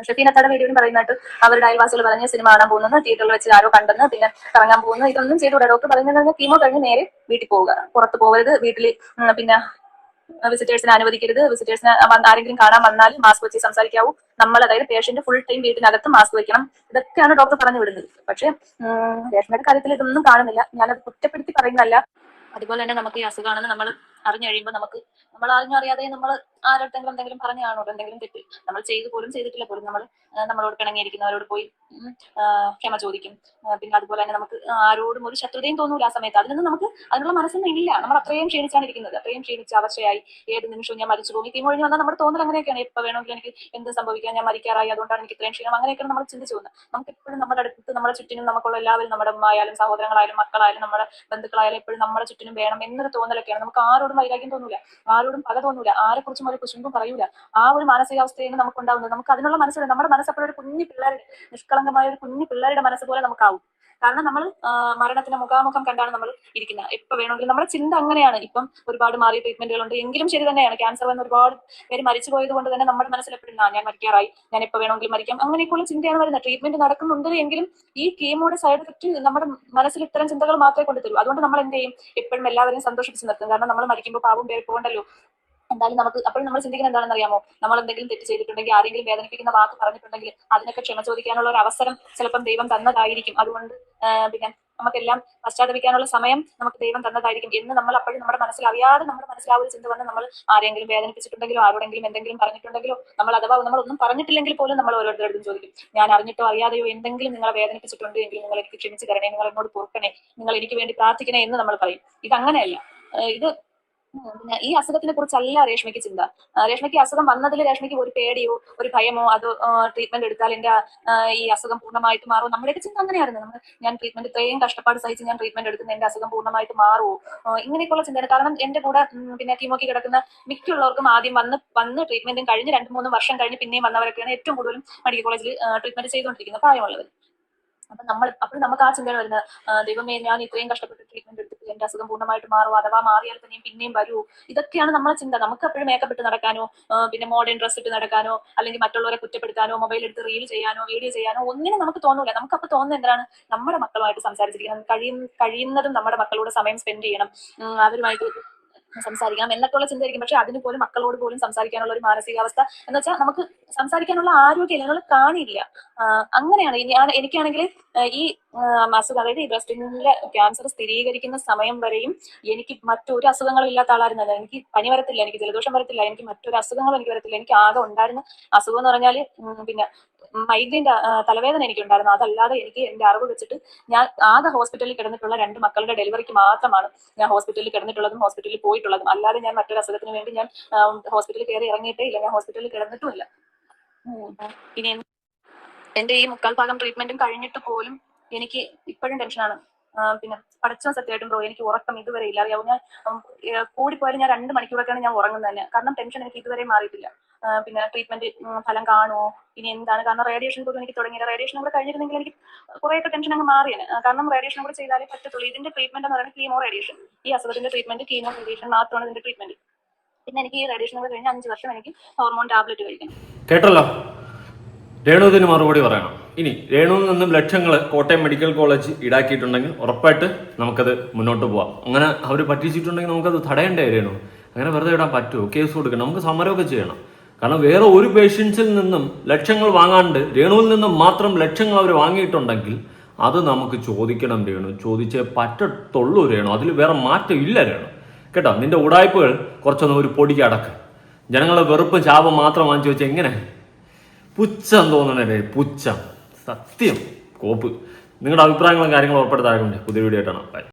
ഷെഫീനത്തയുടെ വീഡിയോയും പറയുന്നതായിട്ട് അവരുടെ അയൽവാസികൾ പറഞ്ഞ് സിനിമ കാണാൻ പോകുന്നത്, തിയേറ്ററിൽ വെച്ച് ആരോ കണ്ടെന്ന്, പിന്നെ കറങ്ങാൻ പോകുന്നു, ഇതൊന്നും ചെയ്തുകൂടാ. ഡോക്ടർ പറയുന്നത് കീമോ കഴിഞ്ഞ് നേരെ വീട്ടിൽ പോവുക, പുറത്ത് പോകരുത്, വീട്ടിൽ പിന്നെ വിസിറ്റേഴ്സിനെ അനുവദിക്കരുത്. വിസിറ്റേഴ്സിനെ ആരെങ്കിലും കാണാൻ വന്നാൽ മാസ്ക് വെച്ച് സംസാരിക്കാവൂ. നമ്മൾ, അതായത് പേഷ്യന്റ് ഫുൾ ടൈം വീട്ടിനകത്ത് മാസ്ക് വെക്കണം. ഇതൊക്കെയാണ് ഡോക്ടർ പറഞ്ഞു വിടുന്നത്. പക്ഷെ രേഷ്മയുടെ കാര്യത്തിൽ ഇതൊന്നും കാണുന്നില്ല. ഞാനത് കുറ്റപ്പെടുത്തി പറയുന്നതല്ല. അതുപോലെ തന്നെ നമുക്ക് ഈ അസുഖമാണെന്ന് നമ്മൾ അറിഞ്ഞു കഴിയുമ്പോൾ നമ്മൾ അറിഞ്ഞറിയാതെ നമ്മൾ ആരോടെങ്കിലും എന്തെങ്കിലും പറഞ്ഞു കാണുമോ, എന്തെങ്കിലും തെറ്റ് നമ്മൾ ചെയ്തിട്ടില്ല പോലും നമ്മളോട് പിണങ്ങിയിരിക്കുന്നവരോട് പോയി ക്ഷമ ചോദിക്കും. പിന്നെ അതുപോലെ തന്നെ നമുക്ക് ആരോടും ഒരു ശത്രുതയും തോന്നൂല ആ സമയത്ത്. അതിനുള്ള മനസ്സൊന്നും ഇല്ല. നമ്മൾ അത്രയും ക്ഷീണിച്ചാണ് ഇരിക്കുന്നത്. അത്രയും ക്ഷീണിച്ച് അവശയായി ഏത് നിമിഷവും ഞാൻ മരിച്ചു പോകും. കീമോ കഴിഞ്ഞ് വന്നാൽ നമ്മുടെ തോന്നൽ അങ്ങനെയൊക്കെയാണ്. എപ്പോൾ വേണമെങ്കിലും എനിക്ക് എന്ത് സംഭവിക്കാം, ഞാൻ മരിക്കാറായി, അതുകൊണ്ടാണ് എനിക്ക് ഇത്രയും ക്ഷീണം, അങ്ങനെയൊക്കെയാണ് നമ്മൾ ചിന്തിച്ചു പോകുന്നത്. നമുക്ക് എപ്പോഴും നമ്മുടെ അടുത്ത്, നമ്മുടെ ചുറ്റിനും നമുക്കുള്ള എല്ലാവരും, നമ്മുടെ ഉമ്മ ആയാലും സഹോദരങ്ങളായാലും മക്കളായാലും നമ്മുടെ ബന്ധുക്കളായാലും എപ്പോഴും നമ്മുടെ ചുറ്റിനും വേണം എന്നൊരു തോന്നലൊക്കെയാണ്. നമുക്ക് ആരോടും ആരോടും വൈരാഗ്യം തോന്നൂല, ആരോടും പക തോന്നൂല, ആരെക്കുറിച്ചും ഒരു കുശുമ്പും പറയൂല. ആ ഒരു മാനസികാവസ്ഥയാണ് നമുക്ക് ഉണ്ടാവുന്നത്. നമുക്ക് അതിനുള്ള മനസ്സില്ല. നമ്മുടെ മനസ്സപ്പോഴൊരു കുഞ്ഞു പിള്ളേരുടെ, നിഷ്കളങ്കമായ ഒരു കുഞ്ഞു പിള്ളേരുടെ മനസ്സ് പോലെ നമുക്കാവും. കാരണം നമ്മൾ മരണത്തിന് മുഖാമുഖം കണ്ടാണ് നമ്മൾ ഇരിക്കുന്നത്. എപ്പോൾ വേണമെങ്കിലും നമ്മുടെ ചിന്ത അങ്ങനെയാണ്. ഇപ്പം ഒരുപാട് മാറിയ ട്രീറ്റ്മെന്റുകളുണ്ട്, എങ്കിലും ശരി തന്നെയാണ്. ക്യാൻസർ വന്ന് ഒരുപാട് പേര് മരിച്ചു പോയത് കൊണ്ട് തന്നെ നമ്മുടെ മനസ്സിൽ എപ്പോഴും ഞാൻ മരിക്കാറായി, ഞാൻ എപ്പോൾ വേണമെങ്കിലും മരിക്കാം, അങ്ങനെയൊക്കെയുള്ള ചിന്തയാണ് വരുന്നത്. ട്രീറ്റ്മെന്റ് നടക്കുന്നുണ്ട് എങ്കിലും ഈ കീമോയുടെ സൈഡ് എഫക്റ്റ് നമ്മുടെ മനസ്സിൽ ഇത്തരം ചിന്തകൾ മാത്രമേ കൊണ്ടുതരൂ. അതുകൊണ്ട് നമ്മൾ എന്ത് ചെയ്യും, എപ്പോഴും എല്ലാവരെയും സന്തോഷിപ്പിച്ച് നിർത്തും. കാരണം നമ്മൾ മരിക്കുമ്പോൾ പാവം പേര് പോകണ്ടല്ലോ. എന്തായാലും നമുക്ക് അപ്പോഴും നമ്മൾ ചിന്തിക്കുന്നത് എന്താണെന്ന് അറിയാമോ, നമ്മൾ എന്തെങ്കിലും തെറ്റ് ചെയ്തിട്ടുണ്ടെങ്കിൽ, ആരെങ്കിലും വേദനിപ്പിക്കുന്ന വാക്ക് പറഞ്ഞിട്ടുണ്ടെങ്കിൽ അതിനൊക്കെ ക്ഷമ ചോദിക്കാനുള്ള ഒരു അവസരം ചിലപ്പം ദൈവം തന്നതായിരിക്കും. അതുകൊണ്ട് പിന്നെ നമുക്കെല്ലാം പശ്ചാത്തപിക്കാനുള്ള സമയം നമുക്ക് ദൈവം തന്നതായിരിക്കും എന്ന് നമ്മൾ അപ്പോഴും നമ്മുടെ മനസ്സിൽ അറിയാതെ നമ്മുടെ മനസ്സിൽ ആ ഒരു ചിന്ത വന്ന് നമ്മൾ ആരെങ്കിലും വേദനിപ്പിച്ചിട്ടുണ്ടെങ്കിലോ ആരോടെങ്കിലും എന്തെങ്കിലും പറഞ്ഞിട്ടുണ്ടെങ്കിലോ, നമ്മൾ അഥവാ നമ്മളൊന്നും പറഞ്ഞിട്ടില്ലെങ്കിൽ പോലും നമ്മൾ ഓരോരുത്തരോടും ചോദിക്കും, ഞാൻ അറിഞ്ഞിട്ടോ അറിയാതെയോ എന്തെങ്കിലും നിങ്ങളെ വേദനിപ്പിച്ചിട്ടുണ്ട് എങ്കിൽ നിങ്ങൾ എനിക്ക് ക്ഷമിച്ച് തരണേ, നിങ്ങൾ എന്നോട് പൊറുക്കണേ, നിങ്ങൾ എനിക്ക് വേണ്ടി പ്രാർത്ഥിക്കണേ എന്ന് നമ്മൾ പറയും. ഇതങ്ങനെയല്ല. ഇത് പിന്നെ ഈ അസുഖത്തിനെ കുറിച്ചല്ല രേഷ്മയ്ക്ക് ചിന്ത. രേഷ്മയ്ക്ക് അസുഖം വന്നതിൽ രേഷ്മയ്ക്ക് ഒരു പേടിയോ ഒരു ഭയമോ അത് ട്രീറ്റ്മെന്റ് എടുത്താൽ എന്റെ ഈ അസുഖം പൂർണ്ണമായിട്ട് മാറുമോ, നമ്മുടെയൊക്കെ ചിന്ത അങ്ങനെയായിരുന്നു. ഞാൻ ട്രീറ്റ്മെന്റ് ഇത്രയും കഷ്ടപ്പാട് സഹിച്ച് ഞാൻ ട്രീറ്റ്മെന്റ് എടുക്കുന്ന എന്റെ അസുഖം പൂർണ്ണമായിട്ട് മാറുമോ, ഇങ്ങനെയൊക്കെയുള്ള ചിന്തയാണ്. കാരണം എന്റെ കൂടെ പിന്നെ കീമോക്ക് കിടക്കുന്ന മിക്കുള്ളവർക്കും ആദ്യം വന്ന് ട്രീറ്റ്മെന്റും കഴിഞ്ഞ് 2-3 വർഷം കഴിഞ്ഞ് പിന്നെയും വന്നവരൊക്കെയാണ് ഏറ്റവും കൂടുതലും മെഡിക്കൽ കോളേജിൽ ട്രീറ്റ്മെന്റ് ചെയ്തുകൊണ്ടിരിക്കുന്നത്, പ്രായമുള്ളവർ. അപ്പോൾ നമുക്ക് ആ ചിന്തയാണ് വരുന്നത്, ദൈവമേ ഞാൻ ഇത്രയും കഷ്ടപ്പെട്ട് ട്രീറ്റ്മെന്റ് എടുത്തിട്ട് എന്റെ അസുഖം പൂർണ്ണമായിട്ട് മാറുമോ, അഥവാ മാറിയാൽ തന്നെയും പിന്നെയും വരൂ. ഇതൊക്കെയാണ് നമ്മളെ ചിന്ത. നമുക്ക് എപ്പോഴും മേക്കപ്പ് ഇട്ട് നടക്കാനോ പിന്നെ മോഡേൺ ഡ്രസ് ഇട്ട് നടക്കാനോ അല്ലെങ്കിൽ മറ്റുള്ളവരെ കുറ്റപ്പെടുത്താനോ മൊബൈൽ എടുത്ത് റീൽ ചെയ്യാനോ വീഡിയോ ചെയ്യാനോ ഒന്നിനും നമുക്ക് തോന്നൂല. നമുക്കപ്പോൾ തോന്നുന്നത് എന്താണ്, നമ്മുടെ മക്കളുമായിട്ട് സംസാരിച്ചിരിക്കണം, കഴിയുന്നതും നമ്മുടെ മക്കളോട് സമയം സ്പെൻഡ് ചെയ്യണം, അവരുമായിട്ട് സംസാരിക്കണം എന്നൊക്കെയുള്ള ചിന്തയായിരിക്കും. പക്ഷെ അതിന് പോലും മക്കളോട് പോലും സംസാരിക്കാനുള്ള ഒരു മാനസികാവസ്ഥ എന്ന് വെച്ചാൽ നമുക്ക് സംസാരിക്കാനുള്ള ആരോഗ്യം ഞങ്ങൾ കാണില്ല. അങ്ങനെയാണ്. എനിക്കാണെങ്കിൽ ഈ അസുഖം, അതായത് ഈ ബ്രസ്റ്റിലെ ക്യാൻസർ സ്ഥിരീകരിക്കുന്ന സമയം വരെയും എനിക്ക് മറ്റൊരു അസുഖങ്ങളും ഇല്ലാത്ത ആളായിരുന്നല്ലോ. എനിക്ക് പനി വരത്തില്ല, എനിക്ക് ജലദോഷം വരത്തില്ല, എനിക്ക് മറ്റൊരു അസുഖങ്ങളും എനിക്ക് വരത്തില്ല. എനിക്ക് ആകെ ഉണ്ടായിരുന്ന അസുഖം എന്ന് പറഞ്ഞാൽ പിന്നെ മൈഗ്രെയിൻ്റെ തലവേദന എനിക്കുണ്ടായിരുന്നു. അതല്ലാതെ എനിക്ക് എന്റെ അറിവ് വെച്ചിട്ട് ഞാൻ ആകെ ഹോസ്പിറ്റലിൽ കിടന്നിട്ടുള്ള 2 മക്കളുടെ ഡെലിവറിക്ക് മാത്രമാണ് ഞാൻ ഹോസ്പിറ്റലിൽ കിടന്നിട്ടുള്ളതും ഹോസ്പിറ്റലിൽ പോയിട്ടുള്ളതും. അല്ലാതെ ഞാൻ മറ്റൊരു അസുഖത്തിന് വേണ്ടി ഞാൻ ഹോസ്പിറ്റലിൽ കയറി ഇറങ്ങിയിട്ടേ ഇല്ല, ഞാൻ ഹോസ്പിറ്റലിൽ കിടന്നിട്ടുമില്ല. ഇനി എന്റെ ഈ 3/4 ഭാഗം ട്രീറ്റ്മെന്റും കഴിഞ്ഞിട്ട് പോലും എനിക്ക് ഇപ്പോഴും ടെൻഷനാണ്. പിന്നെ പഠിച്ചോ സത്യമായിട്ടും ബ്രോ, എനിക്ക് ഉറക്കം ഇതുവരെ ഇല്ല. അറിയാവും, ഞാൻ കൂടിപ്പോയാലും ഞാൻ 2 മണിക്കൂറൊക്കെയാണ് ഞാൻ ഉറങ്ങുന്നത് തന്നെ. കാരണം ടെൻഷൻ എനിക്ക് ഇതുവരെ മാറിയിട്ടില്ല. പിന്നെ ട്രീറ്റ്മെന്റ് ഫലം കാണുമോ, ഇനി എന്താണ്, കാരണം റേഡിയേഷൻ പോലും എനിക്ക് തുടങ്ങിയില്ല. റേഡിയേഷൻ കൂടെ കഴിഞ്ഞിരുന്നെങ്കിൽ എനിക്ക് കുറേയൊക്കെ ടെൻഷൻ അങ്ങ് മാറിയാണ്. കാരണം റേഡിയേഷൻ കൂടെ ചെയ്താലേ പറ്റത്തുള്ളൂ. ഇതിന്റെ ട്രീറ്റ്മെന്റ് എന്ന് പറയുന്നത് കീമോ റേഡിയേഷൻ. ഈ അസുഖത്തിന്റെ ട്രീറ്റ്മെന്റ് കീമോ റേഡിയേഷൻ മാത്രമാണ് ഇതിന്റെ ട്രീറ്റ്മെന്റ്. പിന്നെ എനിക്ക് ഈ റേഡിയേഷൻ കൂടെ കഴിഞ്ഞ് 5 വർഷം എനിക്ക് ഹോർമോൺ ടാബ്ലറ്റ് കഴിക്കണം. കേട്ടല്ലോ, രേണുവിന് മറുപടി പറയണം. ഇനി രേണുവിൽ നിന്നും ലക്ഷങ്ങൾ കോട്ടയം മെഡിക്കൽ കോളേജ് ഈടാക്കിയിട്ടുണ്ടെങ്കിൽ ഉറപ്പായിട്ട് നമുക്കത് മുന്നോട്ട് പോവാം. അങ്ങനെ അവർ പറ്റിച്ചിട്ടുണ്ടെങ്കിൽ നമുക്കത് തടയണ്ടേ രേണു? അങ്ങനെ വെറുതെ ഇടാൻ പറ്റുമോ? കേസ് കൊടുക്കണം, നമുക്ക് സമരമൊക്കെ ചെയ്യണം. കാരണം വേറെ ഒരു പേഷ്യൻസിൽ നിന്നും ലക്ഷങ്ങൾ വാങ്ങാണ്ട് രേണുവിൽ നിന്നും മാത്രം ലക്ഷങ്ങൾ അവർ വാങ്ങിയിട്ടുണ്ടെങ്കിൽ അത് നമുക്ക് ചോദിക്കണം രേണു, ചോദിച്ചേ പറ്റത്തുള്ളൂ രേണു. അതിൽ വേറെ മാറ്റം ഇല്ല രേണു. കേട്ടോ, നിന്റെ ഉടായ്പകൾ കുറച്ചൊന്നും ഒരു പൊടിക്ക് അടക്ക്. ജനങ്ങളെ വെറുപ്പ് ശാപം മാത്രം വാങ്ങിച്ചു വെച്ചാൽ എങ്ങനെ? പുച്ഛം തോന്നണേ, പുച്ഛം, സത്യം കോപ്പ്. നിങ്ങളുടെ അഭിപ്രായങ്ങളും കാര്യങ്ങളും ഉറപ്പെടുത്താറുണ്ട്. പുതിയ വീഡിയോ ആയിട്ടാണ്. ബൈ.